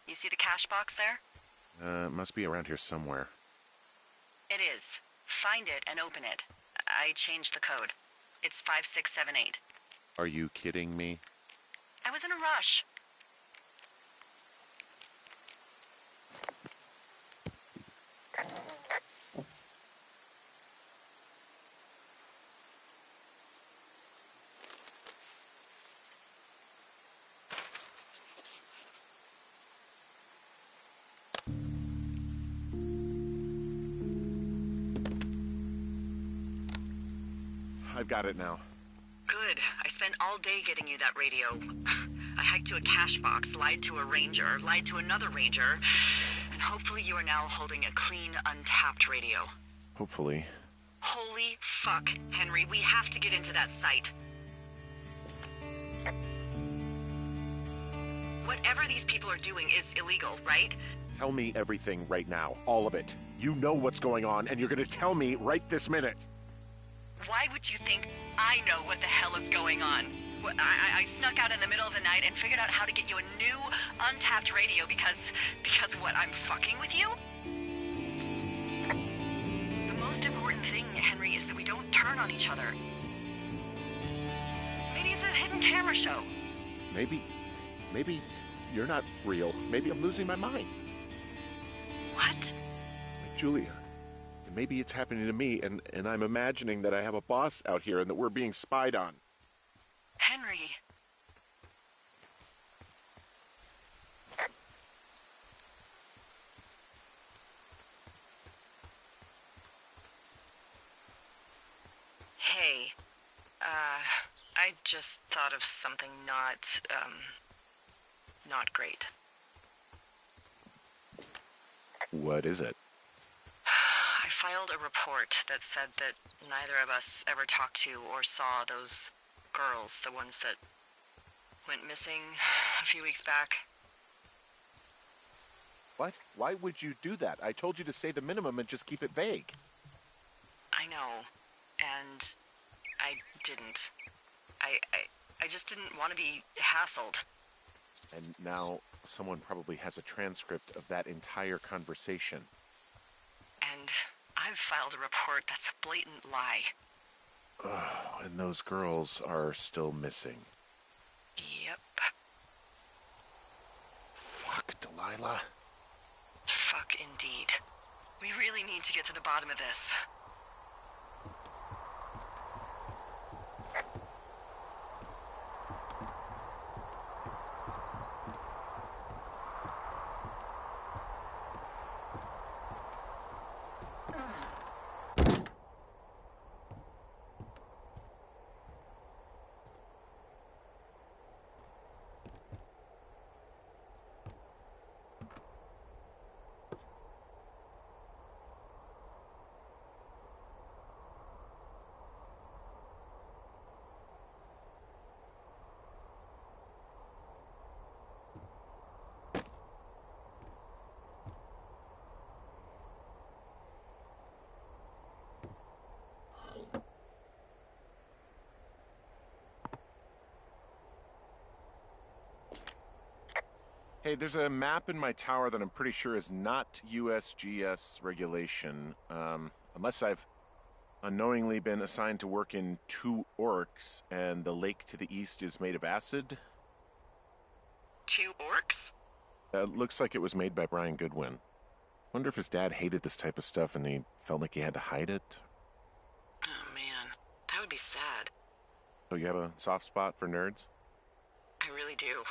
You see the cash box there? Must be around here somewhere. It is. Find it and open it. I changed the code. It's 5678. Are you kidding me? I was in a rush. I've got it now. Good. I spent all day getting you that radio. I hiked to a cash box, lied to a ranger, lied to another ranger, and hopefully you are now holding a clean, untapped radio. Hopefully. Holy fuck, Henry, we have to get into that site. Whatever these people are doing is illegal, right? Tell me everything right now. All of it. You know what's going on, and you're gonna tell me right this minute. Why would you think I know what the hell is going on? I snuck out in the middle of the night and figured out how to get you a new, untapped radio because what, I'm fucking with you? The most important thing, Henry, is that we don't turn on each other. Maybe it's a hidden camera show. Maybe you're not real. Maybe I'm losing my mind. What? Like Julia. Maybe it's happening to me, and I'm imagining that I have a boss out here and that we're being spied on. Henry. Hey, I just thought of something not great. What is it? I filed a report that said that neither of us ever talked to or saw those girls, the ones that went missing a few weeks back. What? Why would you do that? I told you to say the minimum and just keep it vague. I know, and I didn't. I just didn't want to be hassled. And now someone probably has a transcript of that entire conversation. And I've filed a report that's a blatant lie. Oh, and those girls are still missing. Yep. Fuck, Delilah. Fuck indeed. We really need to get to the bottom of this. Hey, there's a map in my tower that I'm pretty sure is not USGS regulation. Unless I've unknowingly been assigned to work in 2 orcs, and the lake to the east is made of acid. 2 orcs? Looks like it was made by Brian Goodwin. Wonder if his dad hated this type of stuff and he felt like he had to hide it. Oh man, that would be sad. So you have a soft spot for nerds? I really do.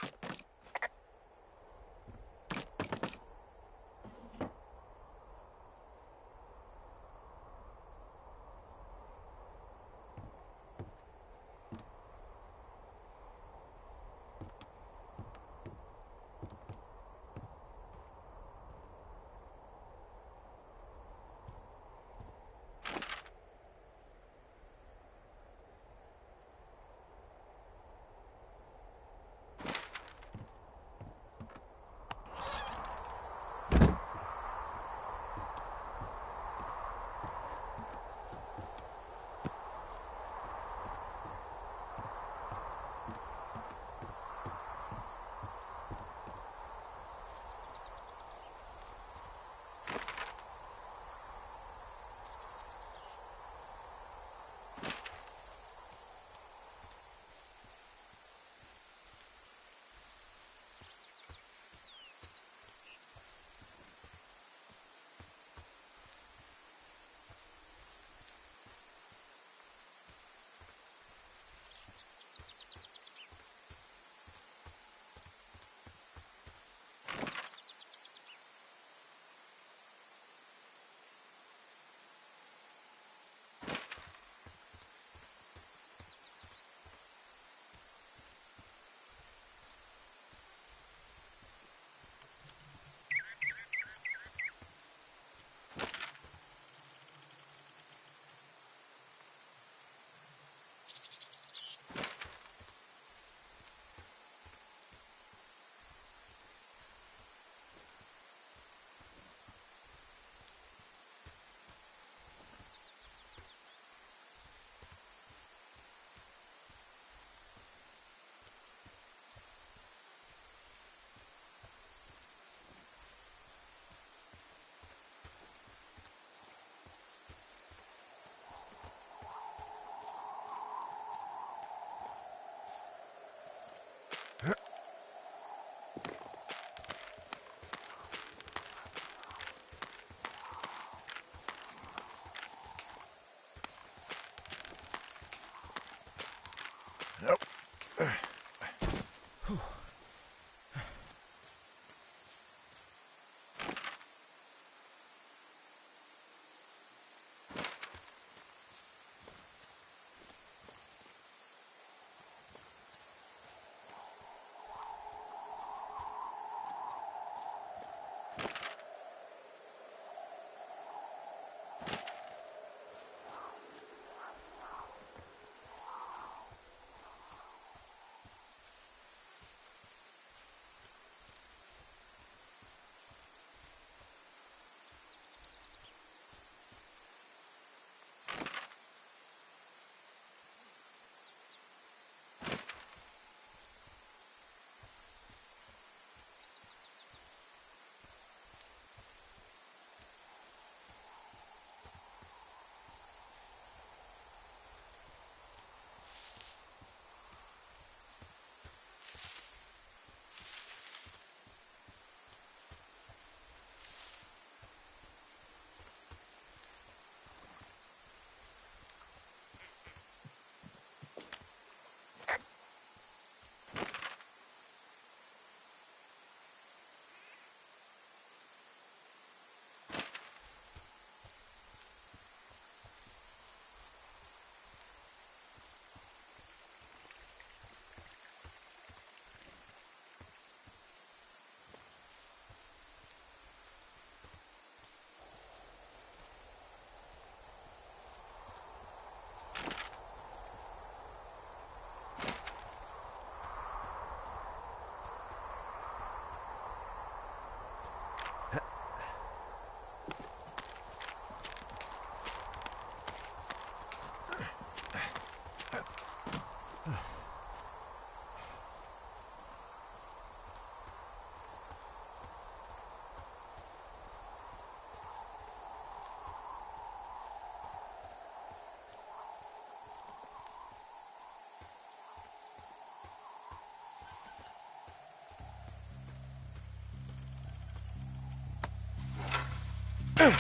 I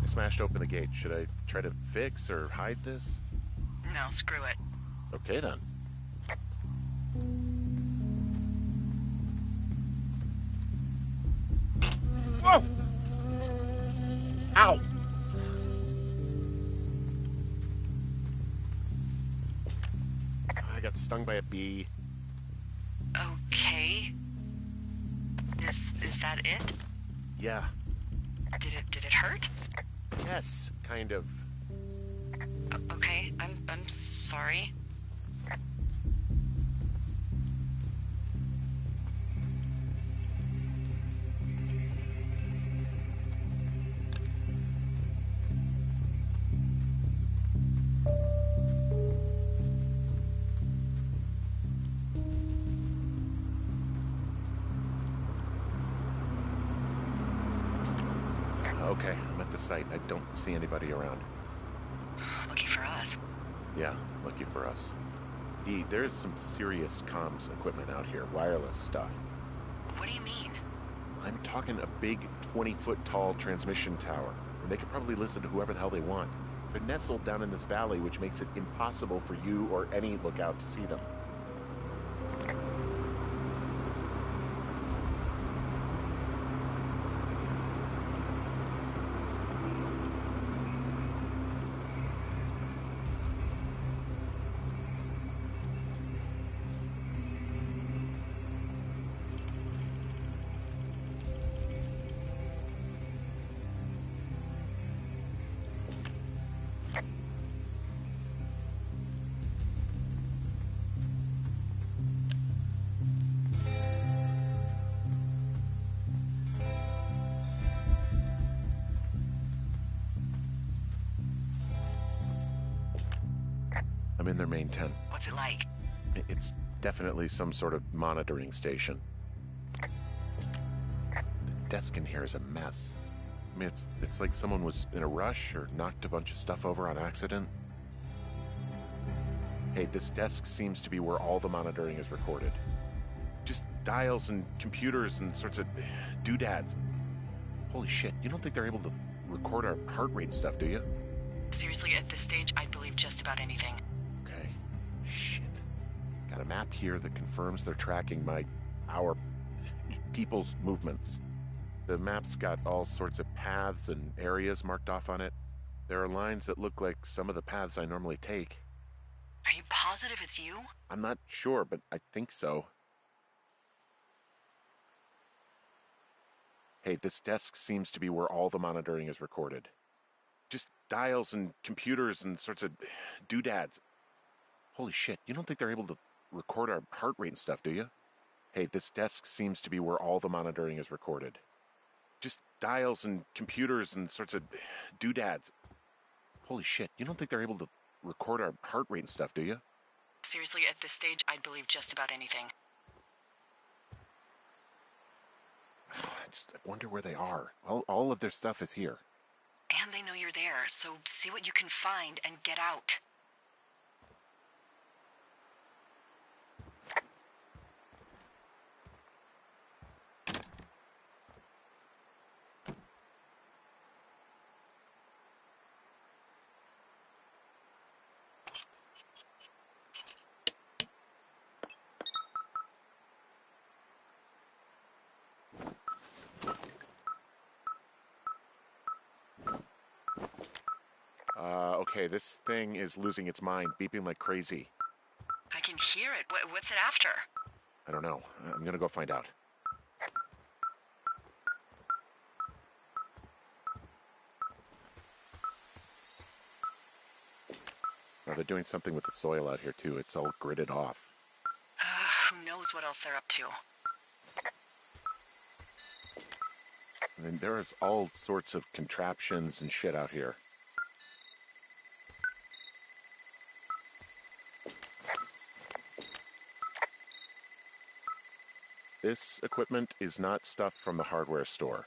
smashed open the gate. Should I try to fix or hide this? No, screw it. Okay, then. Whoa! Ow! I got stung by a bee. Okay. Is that it? Yeah. Did it hurt? Yes, kind of. Okay, I'm sorry. Okay, I'm at the site. I don't see anybody around. Lucky for us. Yeah, lucky for us. Dee, there's some serious comms equipment out here, wireless stuff. What do you mean? I'm talking a big 20-foot tall transmission tower, and they could probably listen to whoever the hell they want. They're nestled down in this valley, which makes it impossible for you or any lookout to see them. I'm in their main tent. What's it like? It's definitely some sort of monitoring station. The desk in here is a mess. I mean, it's like someone was in a rush or knocked a bunch of stuff over on accident. Hey, this desk seems to be where all the monitoring is recorded. Just dials and computers and sorts of doodads. Holy shit, you don't think they're able to record our heart rate stuff, do you? Seriously, at this stage, I'd believe just about anything. Okay. Shit. Got a map here that confirms they're tracking our people's movements. The map's got all sorts of paths and areas marked off on it. There are lines that look like some of the paths I normally take. Are you positive it's you? I'm not sure, but I think so. Hey, this desk seems to be where all the monitoring is recorded. Just dials and computers and sorts of doodads. Holy shit, you don't think they're able to record our heart rate and stuff, do you? Hey, this desk seems to be where all the monitoring is recorded. Just dials and computers and sorts of doodads. Holy shit, you don't think they're able to record our heart rate and stuff, do you? Seriously, at this stage, I'd believe just about anything. I wonder where they are. All of their stuff is here. And they know you're there, so see what you can find and get out. Okay, this thing is losing its mind, beeping like crazy. I can hear it. What's it after? I don't know. I'm gonna go find out. Oh, they're doing something with the soil out here, too. It's all gridded off. Who knows what else they're up to? I mean, there's all sorts of contraptions and shit out here. This equipment is not stuff from the hardware store.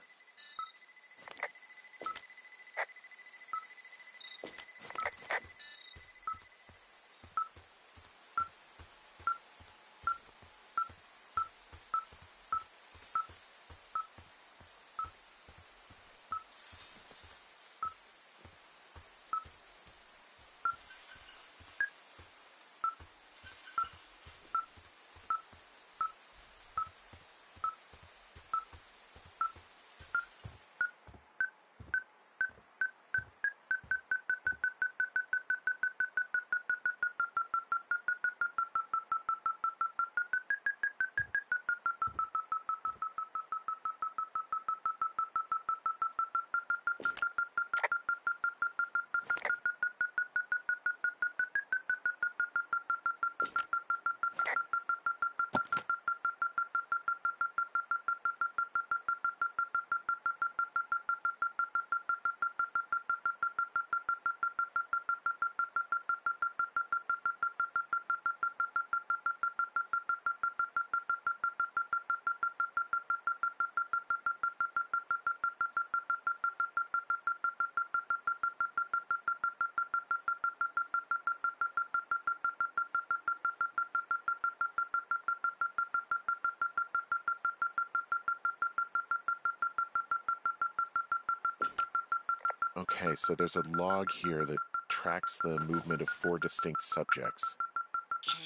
Okay, so there's a log here that tracks the movement of 4 distinct subjects.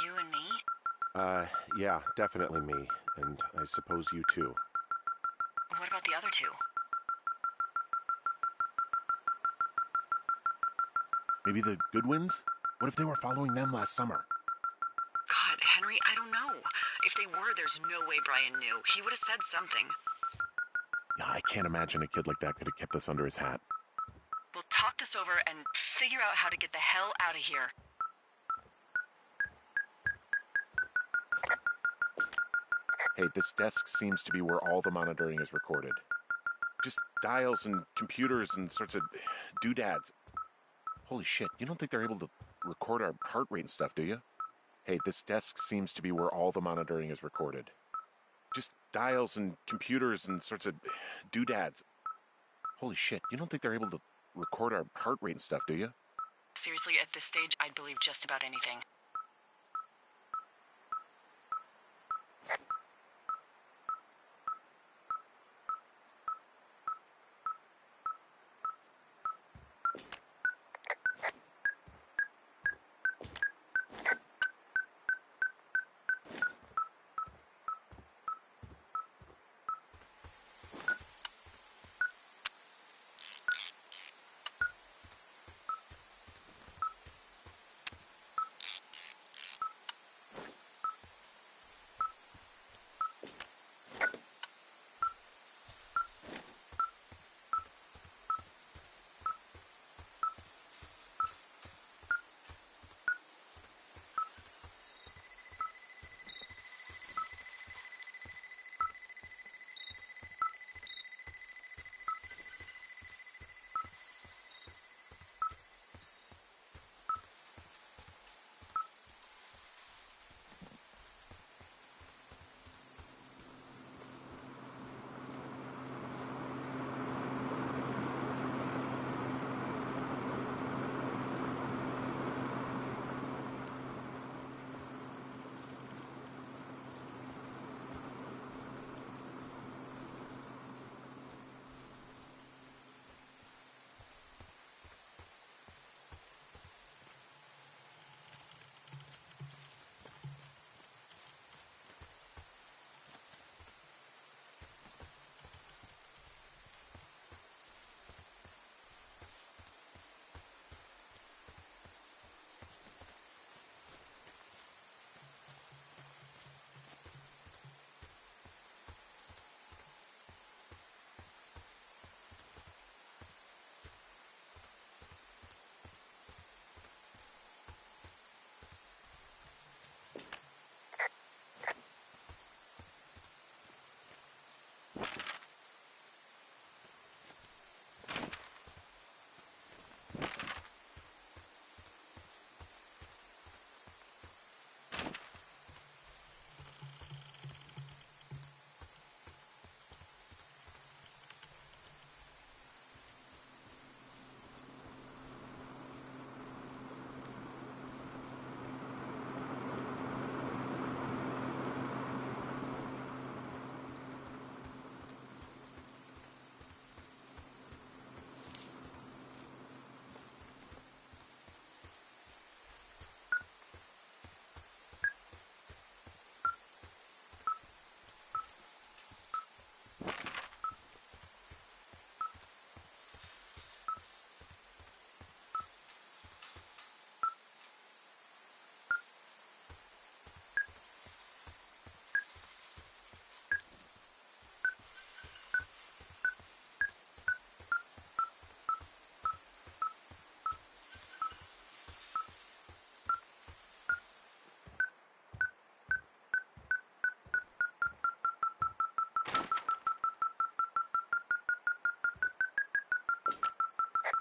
You and me? Yeah, definitely me. And I suppose you too. What about the other two? Maybe the Goodwins? What if they were following them last summer? God, Henry, I don't know. If they were, there's no way Brian knew. He would have said something. Yeah, I can't imagine a kid like that could have kept this under his hat. We'll talk this over and figure out how to get the hell out of here. Hey, this desk seems to be where all the monitoring is recorded. Just dials and computers and sorts of doodads. Holy shit, you don't think they're able to record our heart rate and stuff, do you? Hey, this desk seems to be where all the monitoring is recorded. Just dials and computers and sorts of doodads. Holy shit, you don't think they're able to record our heart rate and stuff, do you? Seriously, at this stage, I'd believe just about anything.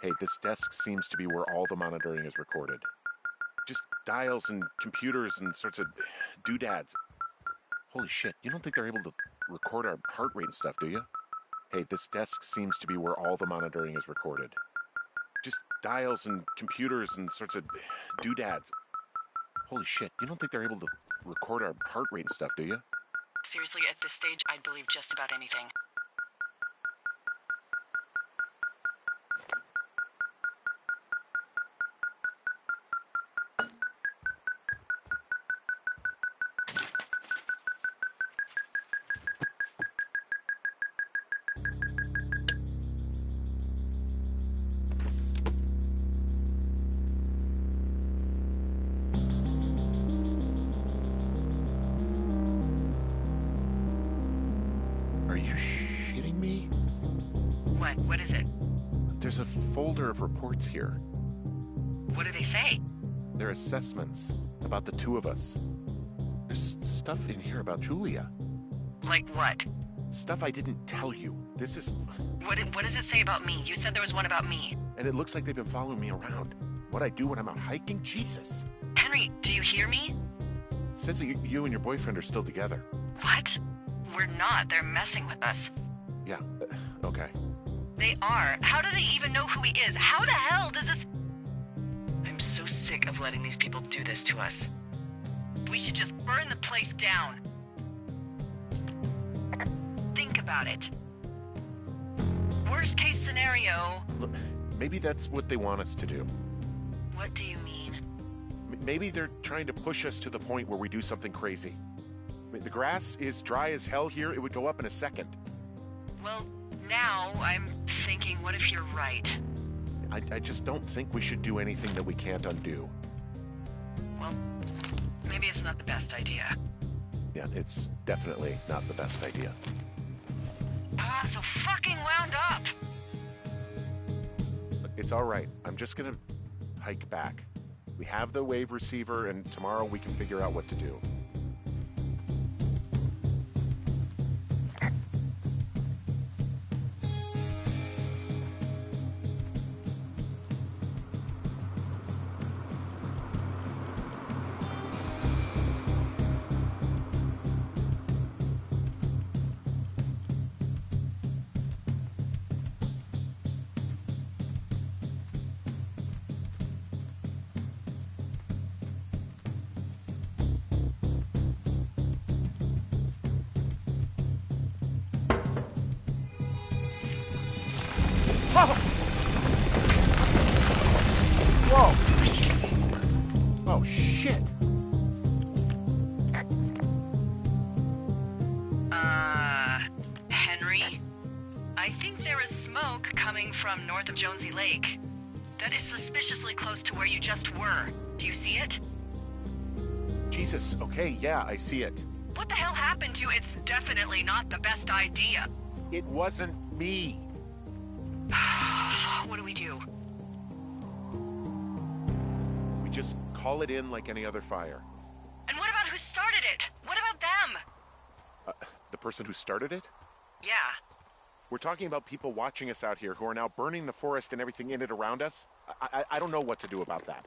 Hey, this desk seems to be where all the monitoring is recorded. Just dials and computers and sorts of doodads. Holy shit, you don't think they're able to record our heart rate and stuff, do you? Hey, this desk seems to be where all the monitoring is recorded. Just dials and computers and sorts of doodads. Holy shit, you don't think they're able to record our heart rate and stuff, do you? Seriously, at this stage, I'd believe just about anything. Are you shitting me? What? What is it? There's a folder of reports here. What do they say? They're assessments about the two of us. There's stuff in here about Julia. Like what? Stuff I didn't tell you. This is... What does it say about me? You said there was one about me. And it looks like they've been following me around. What I do when I'm out hiking? Jesus. Henry, do you hear me? It says that you and your boyfriend are still together. What? We're not. They're messing with us. Yeah, okay. They are. How do they even know who he is? How the hell does this... I'm so sick of letting these people do this to us. We should just burn the place down. Think about it. Worst case scenario... Look, maybe that's what they want us to do. What do you mean? Maybe they're trying to push us to the point where we do something crazy. I mean, the grass is dry as hell here. It would go up in a second. Well, now I'm thinking, what if you're right? I just don't think we should do anything that we can't undo. Well, maybe it's not the best idea. Yeah, it's definitely not the best idea. So fucking wound up! It's all right. I'm just gonna hike back. We have the wave receiver, and tomorrow we can figure out what to do. Whoa! Oh, shit! Henry? I think there is smoke coming from north of Jonesy Lake. That is suspiciously close to where you just were. Do you see it? Jesus, okay, yeah, I see it. What the hell happened to you? It's definitely not the best idea. It wasn't me. What do we do? We just call it in like any other fire. And what about who started it? What about them? The person who started it? Yeah. We're talking about people watching us out here who are now burning the forest and everything in it around us. I don't know what to do about that.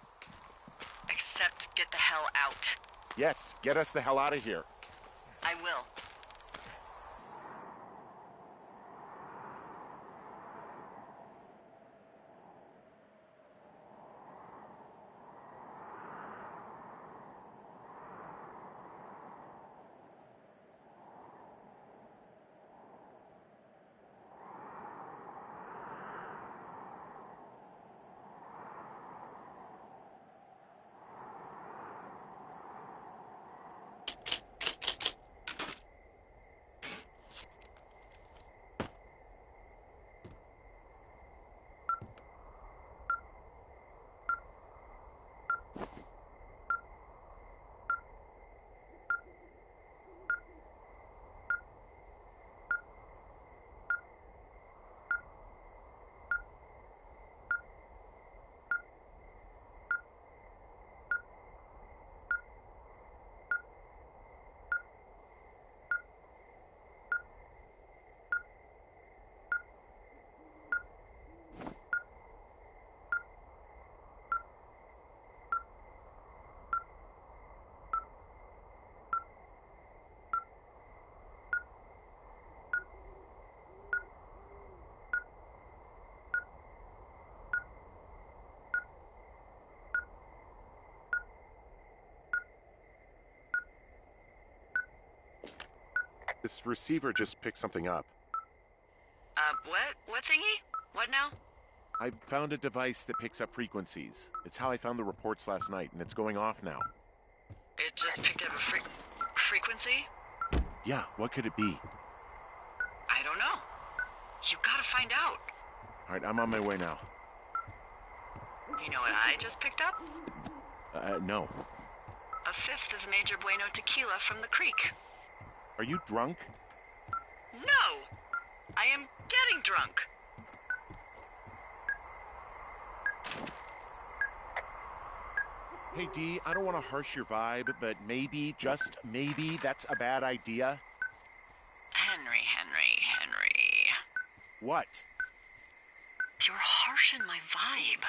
Except get the hell out. Yes, get us the hell out of here. I will. This receiver just picked something up. What? What thingy? What now? I found a device that picks up frequencies. It's how I found the reports last night, and it's going off now. It just picked up a frequency? Yeah, what could it be? I don't know. You gotta find out. All right, I'm on my way now. You know what I just picked up? No. A fifth of Major Bueno tequila from the creek. Are you drunk? No! I am getting drunk. Hey, Dee, I don't want to harsh your vibe, but maybe, just maybe, that's a bad idea. Henry. What? You're harshing my vibe.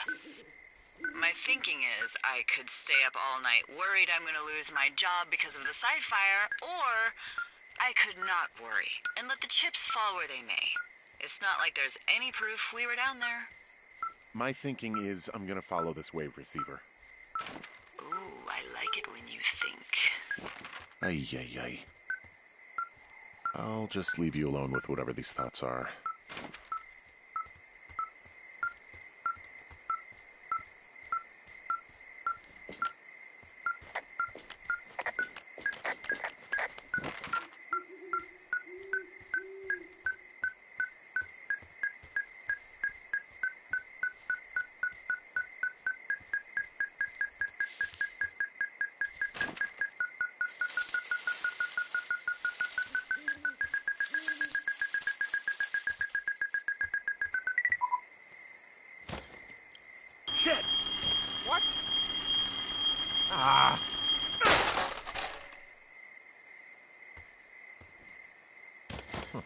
My thinking is I could stay up all night worried I'm gonna lose my job because of the side fire, or I could not worry and let the chips fall where they may. It's not like there's any proof we were down there. My thinking is I'm gonna follow this wave receiver. Ooh, I like it when you think. Ay. I'll just leave you alone with whatever these thoughts are. Shit! What? Ah! Huh.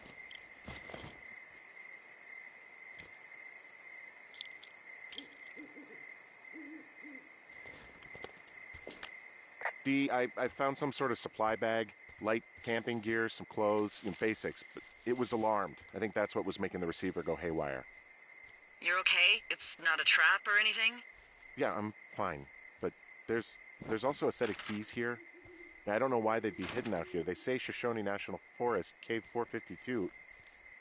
Dee, I found some sort of supply bag, light camping gear, some clothes, and basics, but it was alarmed. I think that's what was making the receiver go haywire. You're okay? It's not a trap or anything? Yeah, I'm fine. But there's also a set of keys here. I don't know why they'd be hidden out here. They say Shoshone National Forest, Cave 452.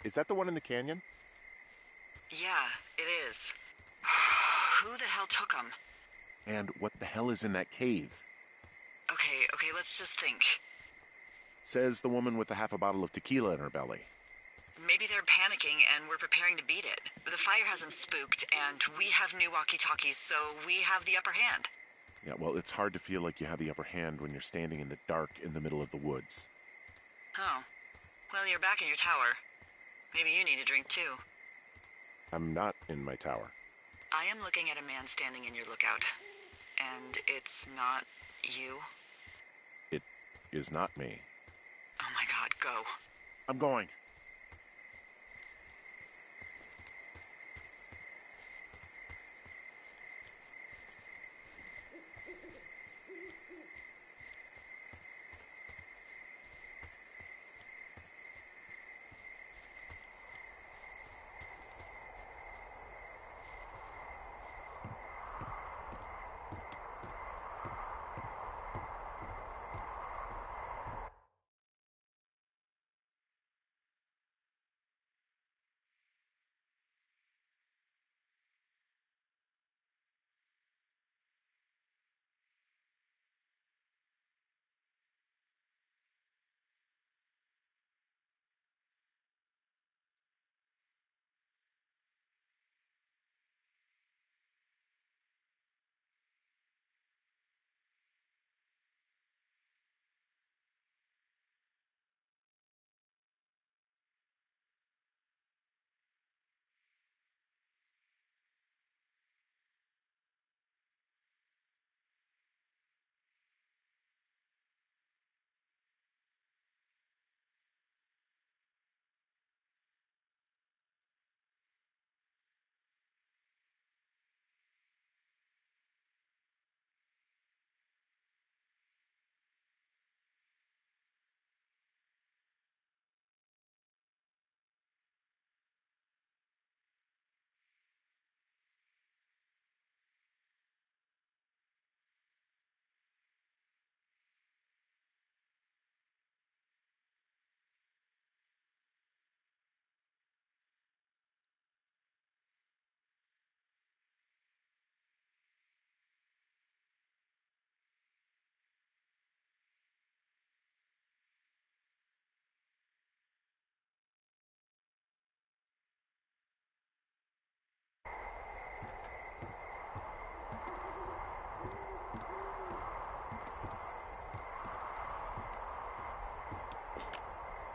Is that the one in the canyon? Yeah, it is. Who the hell took them? And what the hell is in that cave? Okay, let's just think. Says the woman with a half a bottle of tequila in her belly. Maybe they're panicking and we're preparing to beat it. The fire has them spooked, and we have new walkie-talkies, so we have the upper hand. Yeah, well, it's hard to feel like you have the upper hand when you're standing in the dark in the middle of the woods. Oh. Well, you're back in your tower. Maybe you need a drink, too. I'm not in my tower. I am looking at a man standing in your lookout. And it's not you? It is not me. Oh my god, go. I'm going.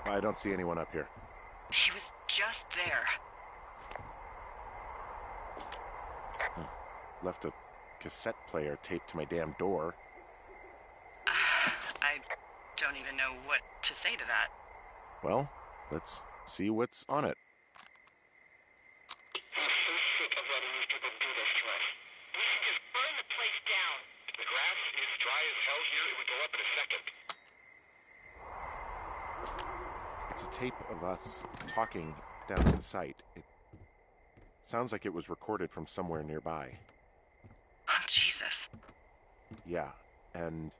I don't see anyone up here. He was just there. Left a cassette player taped to my damn door. I don't even know what to say to that. Well, let's see what's on it. I'm so sick of letting these people do this to us. We should just burn the place down. The grass is dry as hell here. It would go up in a second. It's a tape of us talking down at the site. It sounds like it was recorded from somewhere nearby. Oh, Jesus. Yeah, and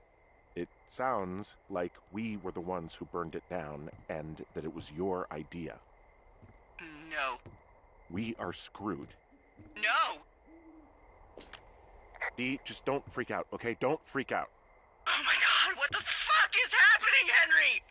it sounds like we were the ones who burned it down and that it was your idea. No. We are screwed. No! Dee, just don't freak out, okay? Don't freak out. Oh my God, what the fuck is happening, Henry?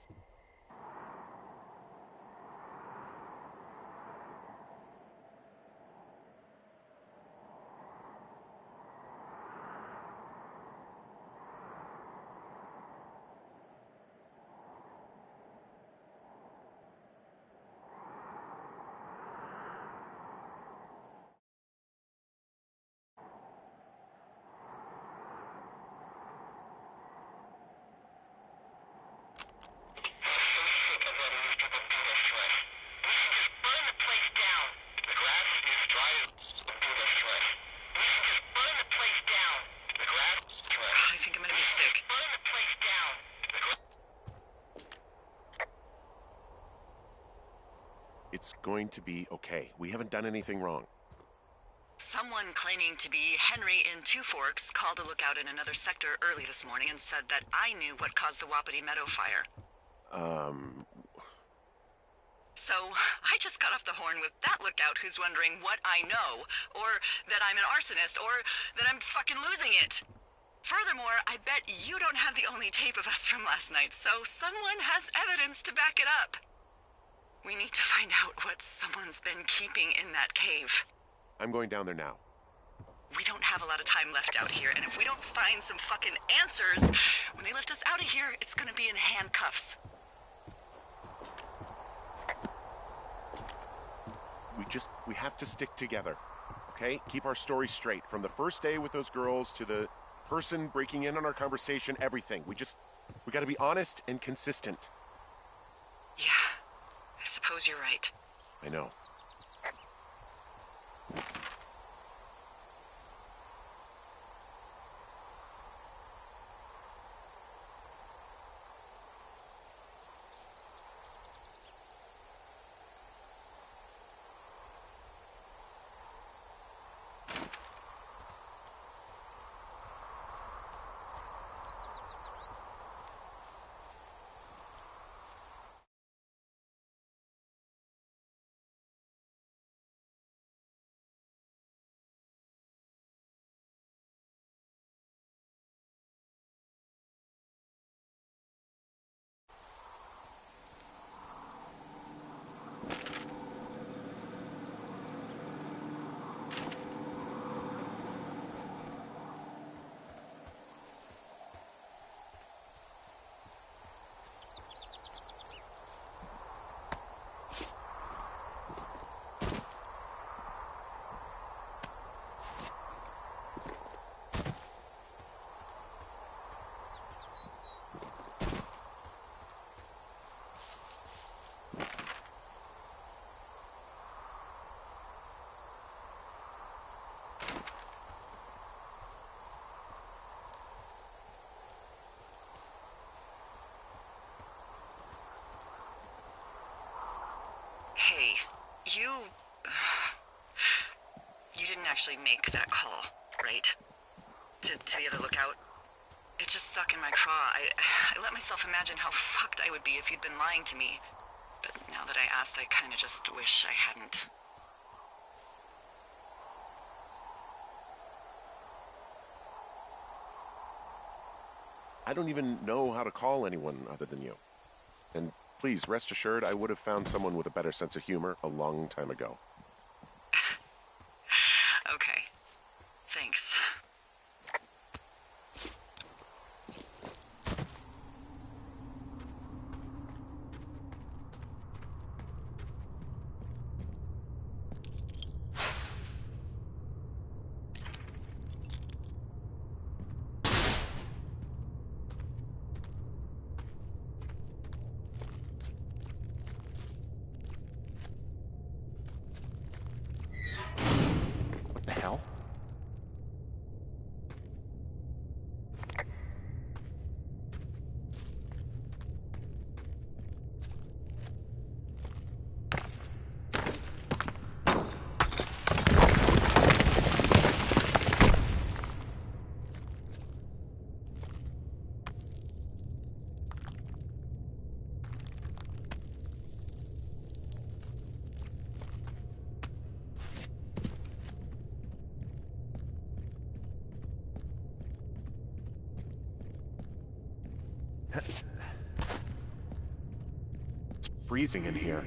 It's going to be okay. We haven't done anything wrong. Someone claiming to be Henry in Two Forks called a lookout in another sector early this morning and said that I knew what caused the Wapiti Meadow fire. So, I just got off the horn with that lookout who's wondering what I know, or that I'm an arsonist, or that I'm fucking losing it. Furthermore, I bet you don't have the only tape of us from last night, so someone has evidence to back it up. We need to find out what someone's been keeping in that cave. I'm going down there now. We don't have a lot of time left out here, and if we don't find some fucking answers, when they lift us out of here, it's gonna be in handcuffs. We have to stick together, okay? Keep our story straight. From the first day with those girls to the person breaking in on our conversation, everything. We gotta be honest and consistent. Yeah, I suppose you're right. I know. Hey, you didn't actually make that call, right? To the other lookout? It just stuck in my craw. I let myself imagine how fucked I would be if you'd been lying to me. But now that I asked, I kinda just wish I hadn't. I don't even know how to call anyone other than you. And please, rest assured, I would have found someone with a better sense of humor a long time ago. Okay. Thanks. It's freezing in here.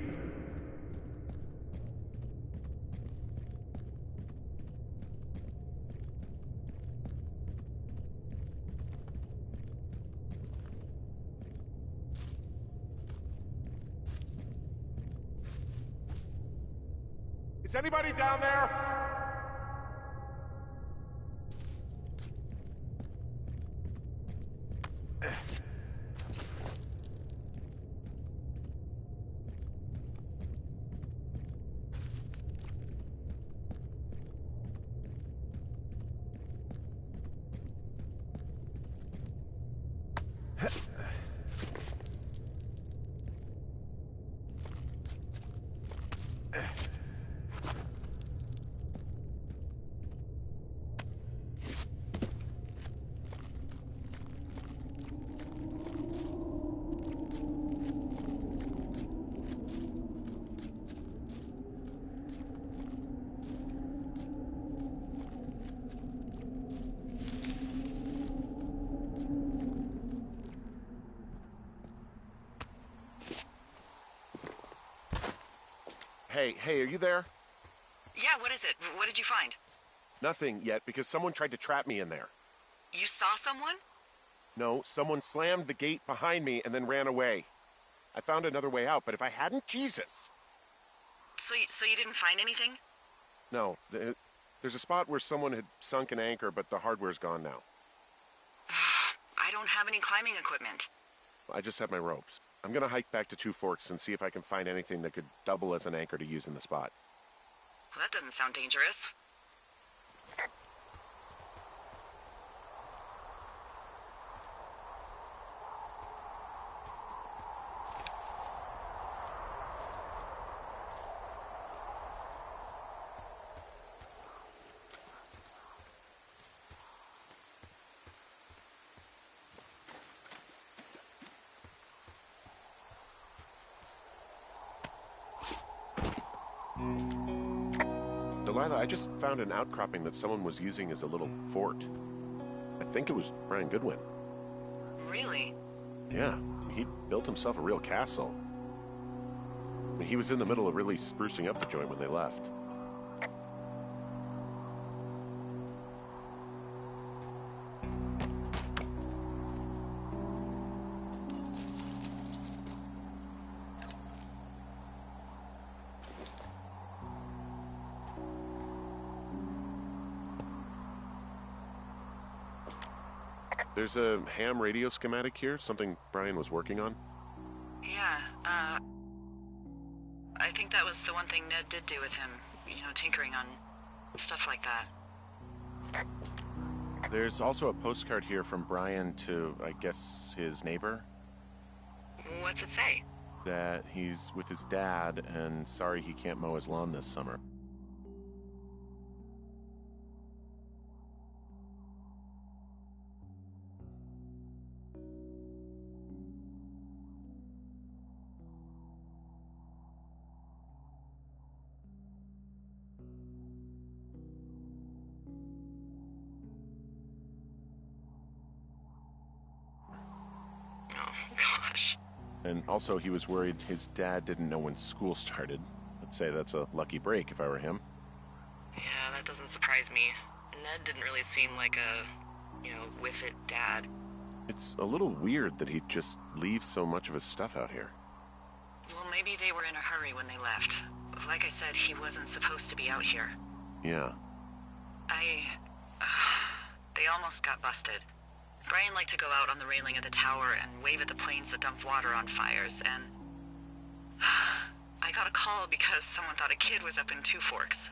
Is anybody down there? Hey, are you there? Yeah, what is it? What did you find? Nothing yet, because someone tried to trap me in there. You saw someone? No, someone slammed the gate behind me and then ran away. I found another way out, but if I hadn't, Jesus! So you didn't find anything? No, there's a spot where someone had sunk an anchor, but the hardware's gone now. I don't have any climbing equipment. I just have my ropes. I'm gonna hike back to Two Forks and see if I can find anything that could double as an anchor to use in the spot. Well, that doesn't sound dangerous. Delilah, I just found an outcropping that someone was using as a little fort. I think it was Brian Goodwin. Really? Yeah, he built himself a real castle. I mean, he was in the middle of really sprucing up the joint when they left. There's a ham radio schematic here, something Brian was working on. Yeah, I think that was the one thing Ned did do with him. You know, tinkering on stuff like that. There's also a postcard here from Brian to, I guess, his neighbor. What's it say? That he's with his dad and sorry he can't mow his lawn this summer. Oh, gosh. And also he was worried his dad didn't know when school started. I'd say that's a lucky break if I were him. Yeah, that doesn't surprise me. Ned didn't really seem like a, with it dad. It's a little weird that he'd just leave so much of his stuff out here. Well, maybe they were in a hurry when they left. Like I said, he wasn't supposed to be out here. Yeah. They almost got busted. Brian liked to go out on the railing of the tower and wave at the planes that dumped water on fires, and I got a call because someone thought a kid was up in Two Forks.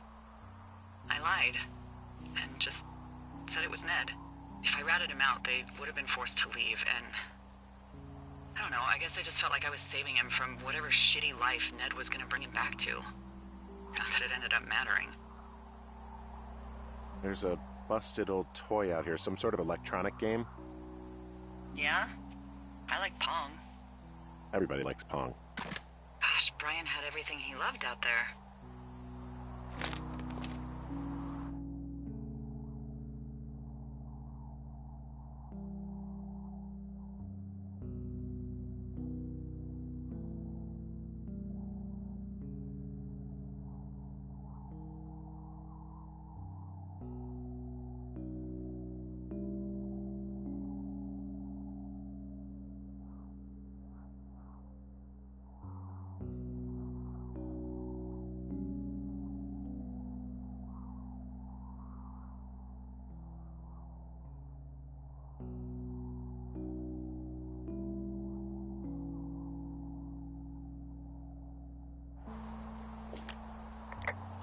I lied, and just said it was Ned. If I ratted him out, they would have been forced to leave, and I don't know, I guess I just felt like I was saving him from whatever shitty life Ned was gonna bring him back to. Not that it ended up mattering. There's a busted old toy out here, some sort of electronic game. Yeah? I like Pong. Everybody likes Pong. Gosh, Brian had everything he loved out there.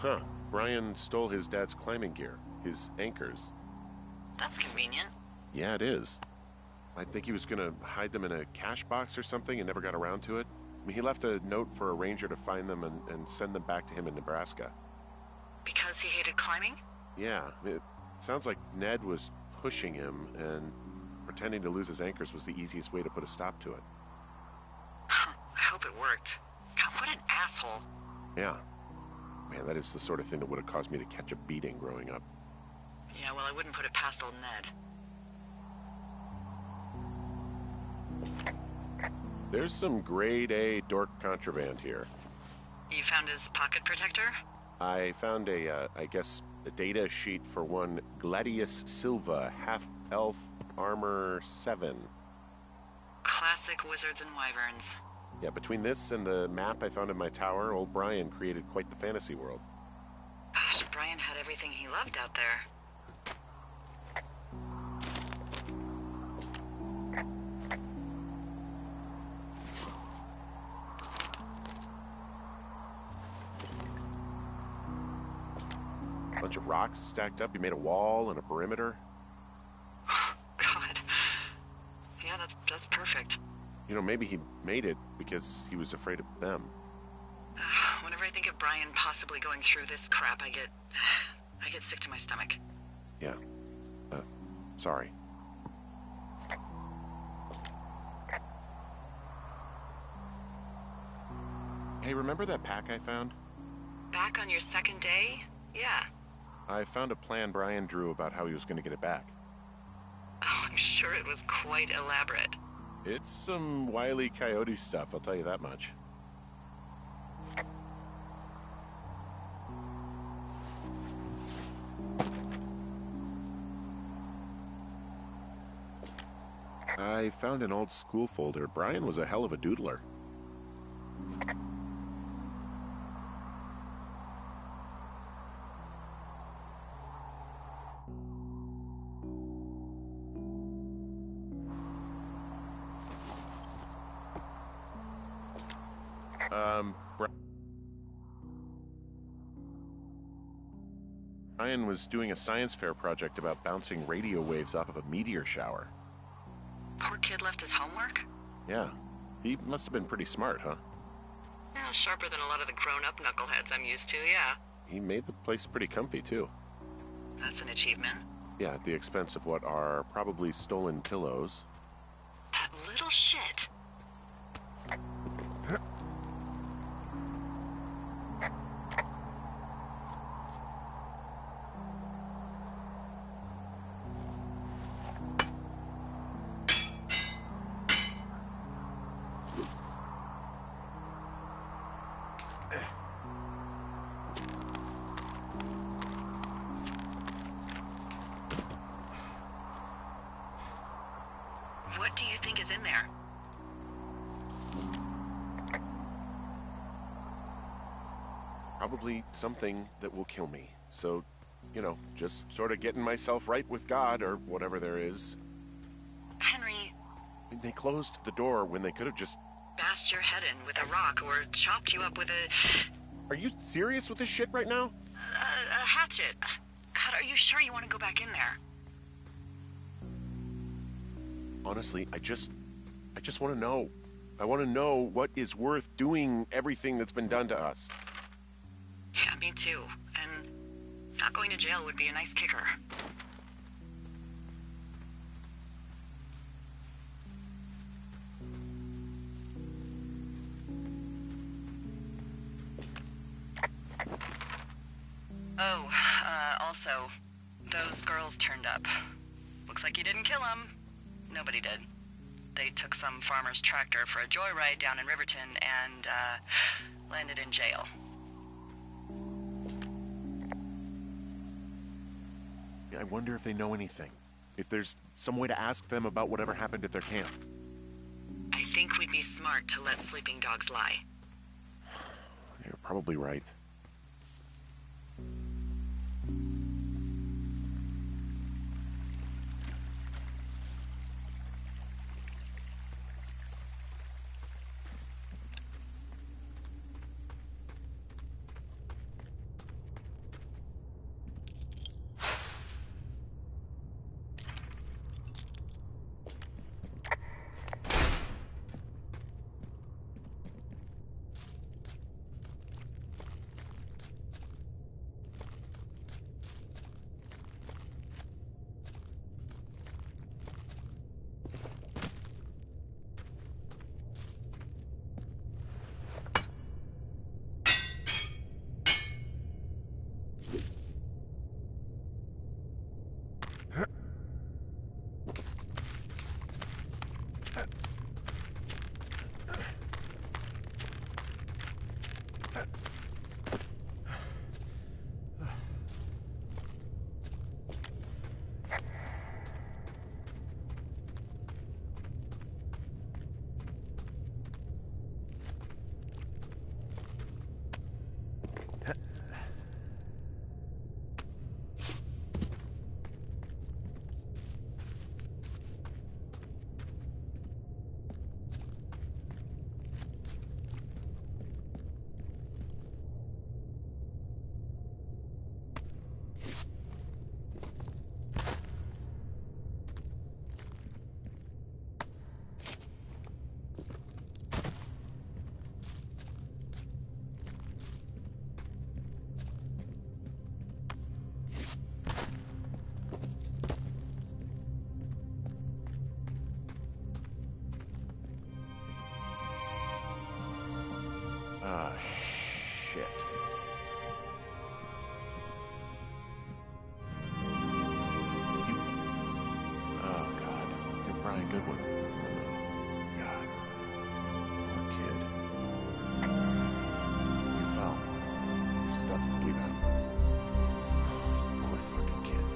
Huh. Brian stole his dad's climbing gear, his anchors. That's convenient. Yeah, it is. I think he was gonna hide them in a cash box or something and never got around to it. I mean, he left a note for a ranger to find them and send them back to him in Nebraska. Because he hated climbing? Yeah, it sounds like Ned was pushing him, and pretending to lose his anchors was the easiest way to put a stop to it. I hope it worked. God, what an asshole. Yeah. Man, that is the sort of thing that would have caused me to catch a beating growing up. Yeah, well, I wouldn't put it past old Ned. There's some grade A dork contraband here. You found his pocket protector? I found a data sheet for one Gladius Silva, half-elf armor 7. Classic wizards and wyverns. Yeah, between this and the map I found in my tower, old Brian created quite the fantasy world. Gosh, Brian had everything he loved out there. Bunch of rocks stacked up. He made a wall and a perimeter. God. Yeah, that's perfect. You know, maybe he made it because he was afraid of them. Whenever I think of Brian possibly going through this crap, I get sick to my stomach. Yeah. Sorry. Hey, remember that pack I found? Back on your second day? Yeah. I found a plan Brian drew about how he was going to get it back. Oh, I'm sure it was quite elaborate. It's some Wile E. Coyote stuff, I'll tell you that much. I found an old school folder. Brian was a hell of a doodler. Brian was doing a science fair project about bouncing radio waves off of a meteor shower. Poor kid left his homework? Yeah. He must have been pretty smart, huh? Yeah, sharper than a lot of the grown-up knuckleheads I'm used to, yeah. He made the place pretty comfy, too. That's an achievement. Yeah, at the expense of what are probably stolen pillows. That little shit. What do you think is in there? Probably something that will kill me. So, you know, just sort of getting myself right with God or whatever there is. Henry, I mean, they closed the door when they could have just... bashed your head in with a rock or chopped you up with a... Are you serious with this shit right now? a hatchet. God, are you sure you want to go back in there? Honestly, I just want to know. I want to know what is worth doing everything that's been done to us. Yeah, me too. And not going to jail would be a nice kicker. Oh, also, those girls turned up. Looks like you didn't kill them. Nobody did. They took some farmer's tractor for a joyride down in Riverton and, landed in jail. I wonder if they know anything. If there's some way to ask them about whatever happened at their camp. I think we'd be smart to let sleeping dogs lie. You're probably right. Ah, shit. You... Oh, God. You're Brian Goodwin. God. Poor kid. You fell. Your stuff gave out. Poor fucking kid.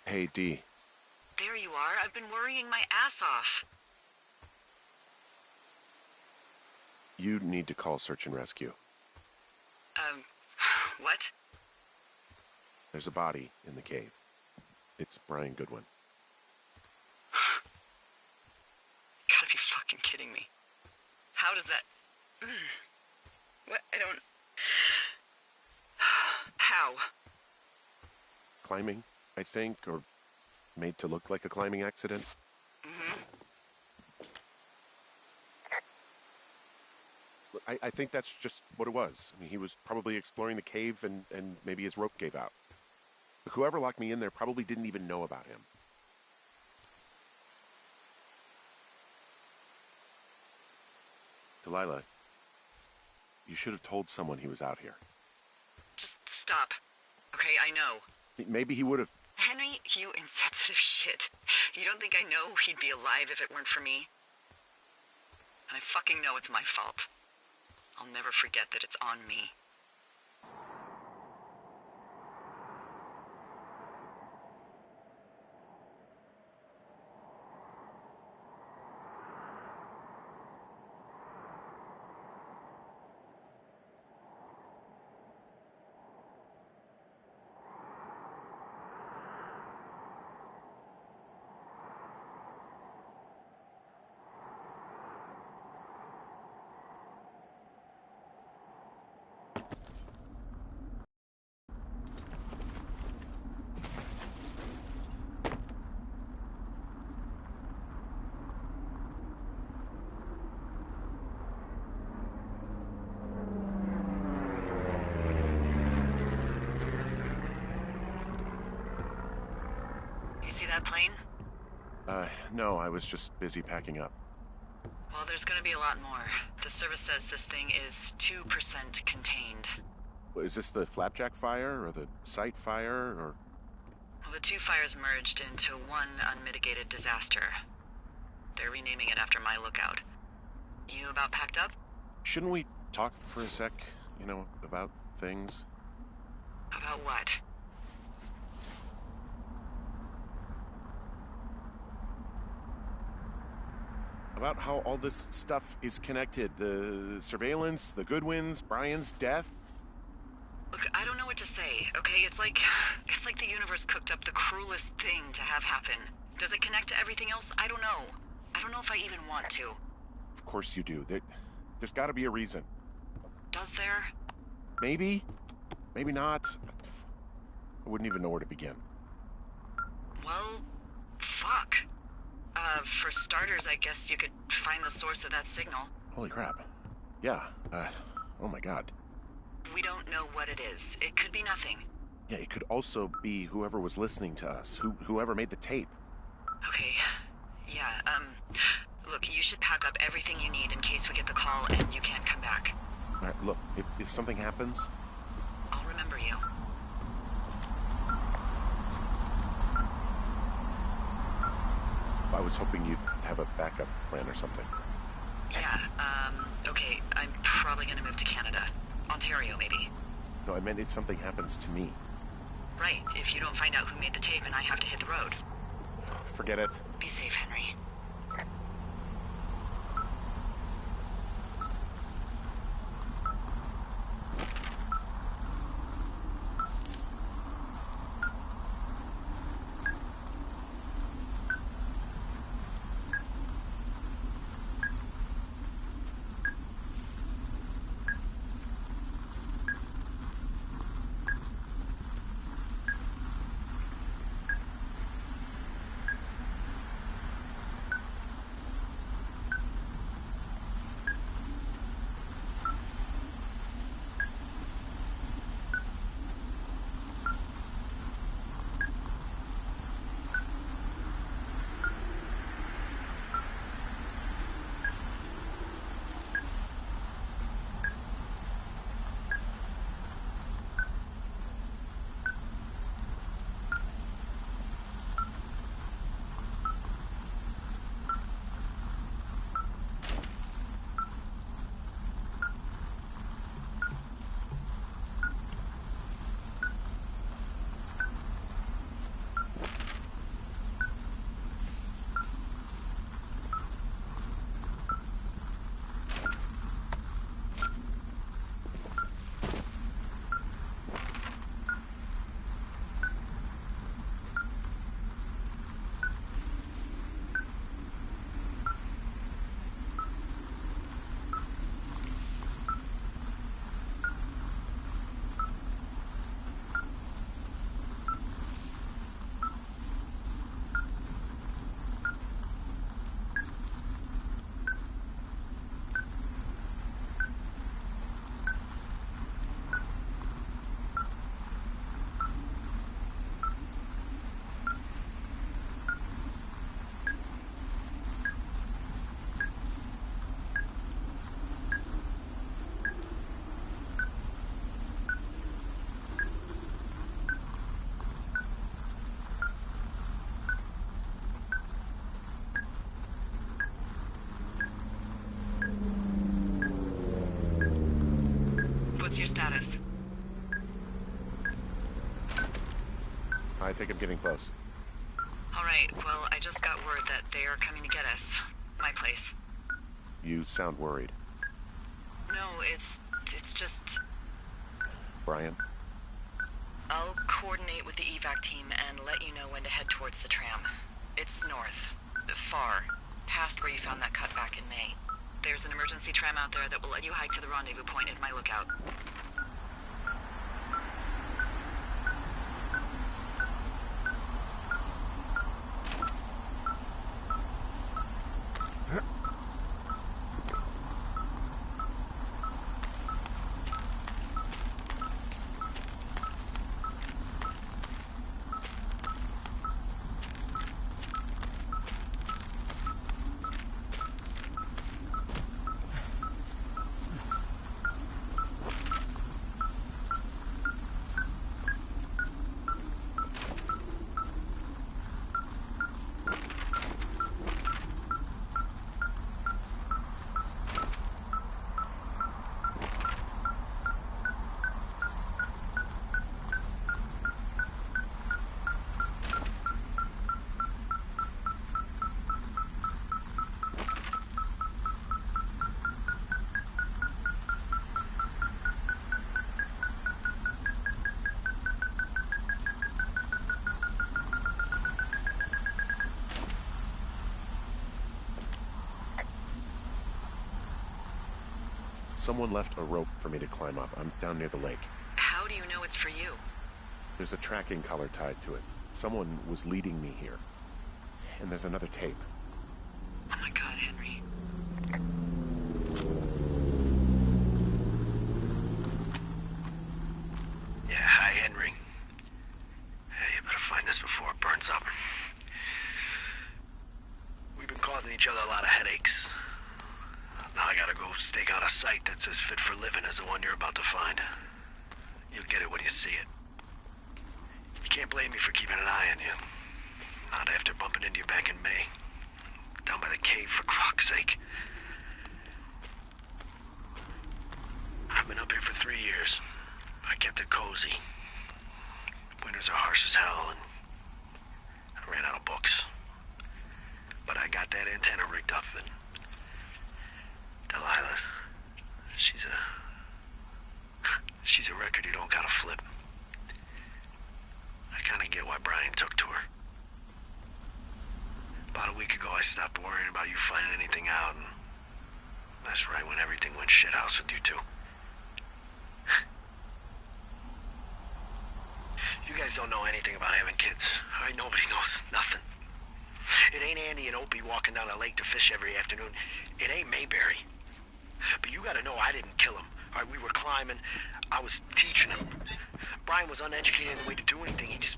Hey, Dee. There you are. I've been worrying my ass off. You need to call search and rescue. What? There's a body in the cave. It's Brian Goodwin. Gotta be fucking kidding me. How does that... What? I don't... How? Climbing, I think, or made to look like a climbing accident. Mm-hmm. Look, I think that's just what it was. I mean, he was probably exploring the cave and maybe his rope gave out. But whoever locked me in there probably didn't even know about him. Delilah, you should have told someone he was out here. Just stop. Okay, I know. Maybe he would have... Henry, you insensitive shit. You don't think I know he'd be alive if it weren't for me? And I fucking know it's my fault. I'll never forget that it's on me. You see that plane? No, I was just busy packing up. Well, there's gonna be a lot more. The service says this thing is 2% contained. Is this the Flapjack fire, or the site fire, or... Well, the two fires merged into one unmitigated disaster. They're renaming it after my lookout. You about packed up? shouldn't we talk for a sec, about things? About what? About how all this stuff is connected. The surveillance, the Goodwins, Brian's death. Look, I don't know what to say, okay? It's like the universe cooked up the cruelest thing to have happen. Does it connect to everything else? I don't know. I don't know if I even want to. Of course you do. There's got to be a reason. Does there? Maybe. Maybe not. I wouldn't even know where to begin. Well, fuck. For starters, I guess you could find the source of that signal. Holy crap. Yeah, oh my god. We don't know what it is. It could be nothing. Yeah, it could also be whoever was listening to us, whoever made the tape. Okay. Yeah, look, you should pack up everything you need in case we get the call and you can't come back. All right, look, if something happens... I'll remember you. I was hoping you'd have a backup plan or something. Yeah, okay, I'm probably gonna move to Canada. Ontario, maybe. No, I meant if something happens to me. Right, if you don't find out who made the tape and I have to hit the road. Forget it. Be safe, Henry. What's your status? I think I'm getting close. All right, well, I just got word that they are coming to get us. My place. You sound worried. No, it's just... Brian? I'll coordinate with the evac team and let you know when to head towards the tram. It's north. Far. Past where you found that cut back in May. There's an emergency tram out there that will let you hike to the rendezvous point at my lookout. Someone left a rope for me to climb up. I'm down near the lake. How do you know it's for you? There's a tracking collar tied to it. Someone was leading me here. And there's another tape. Oh my God, Henry. Yeah, hi, Henry. Hey, you better find this before it burns up. We've been causing each other a lot of headaches. Now I gotta go stake out a site that's as fit for living as the one you're about to find. You'll get it when you see it. You can't blame me for keeping an eye on you. Not after bumping into you back in May. Down by the cave, for croc's sake. I've been up here for 3 years. I kept it cozy. Winters are harsh as hell, and I ran out of books. But I got that antenna rigged up, and Delilah, she's a record you don't gotta flip. I kinda get why Brian took to her. About a week ago, I stopped worrying about you finding anything out, and that's right when everything went shithouse with you two. You guys don't know anything about having kids. All right, nobody knows nothing. It ain't Andy and Opie walking down the lake to fish every afternoon. It ain't Mayberry. But you gotta know I didn't kill him. All right, we were climbing. I was teaching him. Brian was uneducated in the way to do anything. He just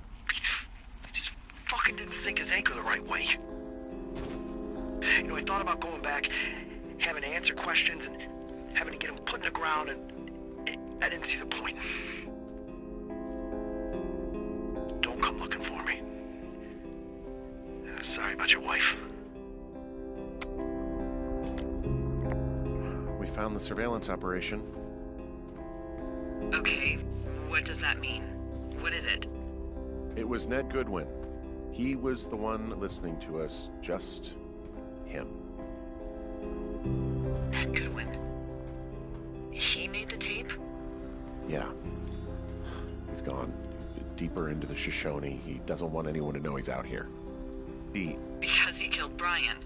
fucking didn't sink his anchor the right way. You know, I thought about going back, having to answer questions, and having to get him put in the ground, and I didn't see the point. Don't come looking for me. Sorry about your wife. We found the surveillance operation. Okay, what does that mean? What is it? It was Ned Goodwin. He was the one listening to us, just him. Ned Goodwin. He made the tape? Yeah. He's gone. Deeper into the Shoshone. He doesn't want anyone to know he's out here. Because he killed Brian.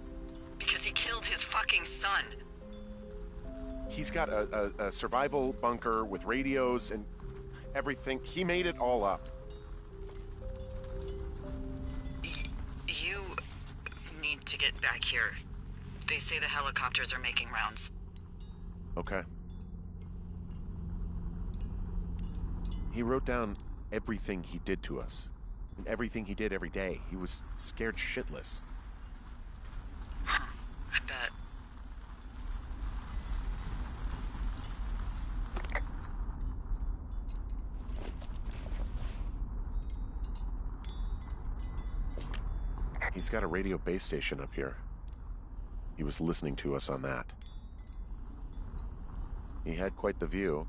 Because he killed his fucking son. He's got a survival bunker with radios and everything. He made it all up. You need to get back here. They say the helicopters are making rounds. Okay. He wrote down everything he did to us. And everything he did every day. He was scared shitless. Huh, I bet. He's got a radio base station up here. He was listening to us on that. He had quite the view.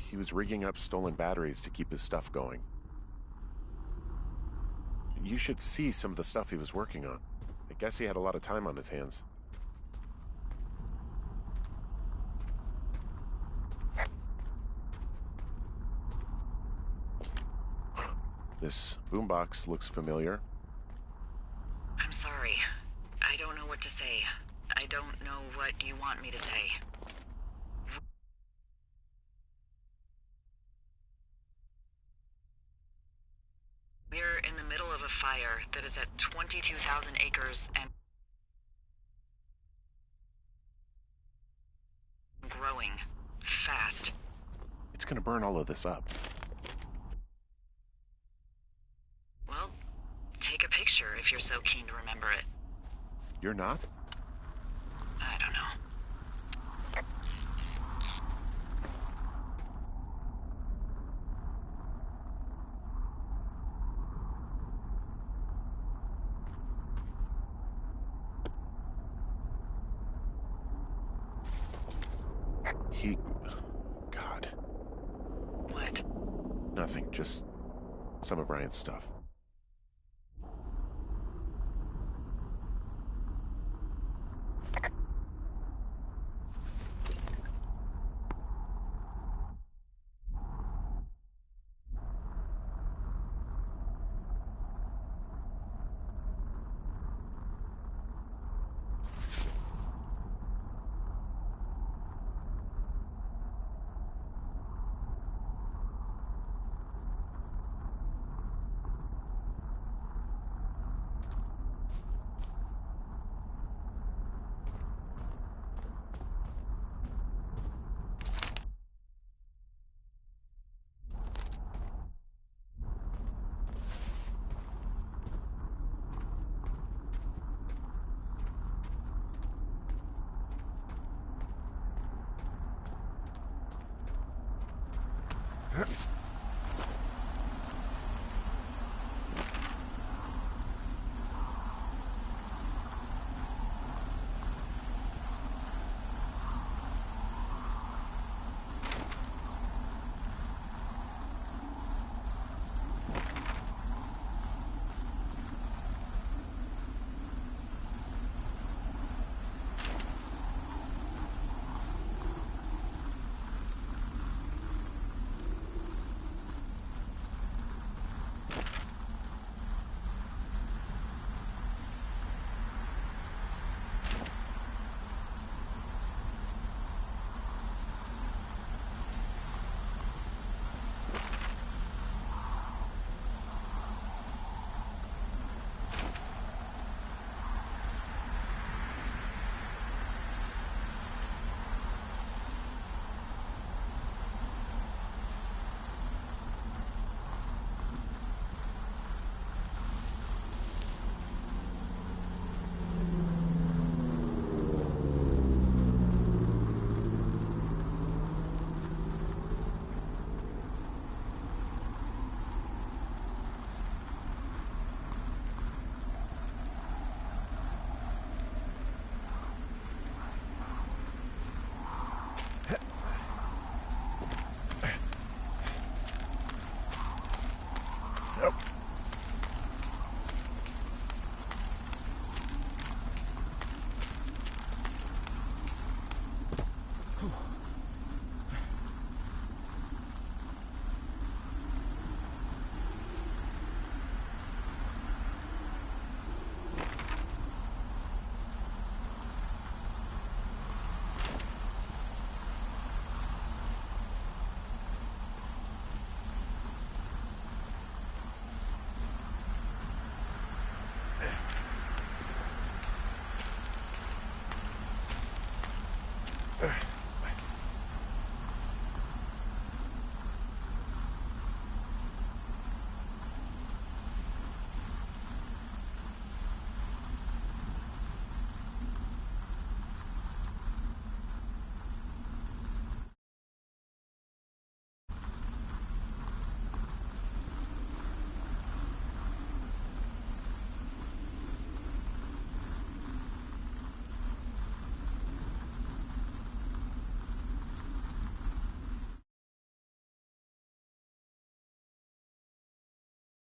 He was rigging up stolen batteries to keep his stuff going. You should see some of the stuff he was working on. I guess he had a lot of time on his hands. This boombox looks familiar. I'm sorry. I don't know what to say. I don't know what you want me to say. We're in the middle of a fire that is at 22,000 acres and growing fast. It's gonna burn all of this up. Well, take a picture if you're so keen to remember it. You're not? I don't know. God. What? Nothing, just some of Brian's stuff. Huh?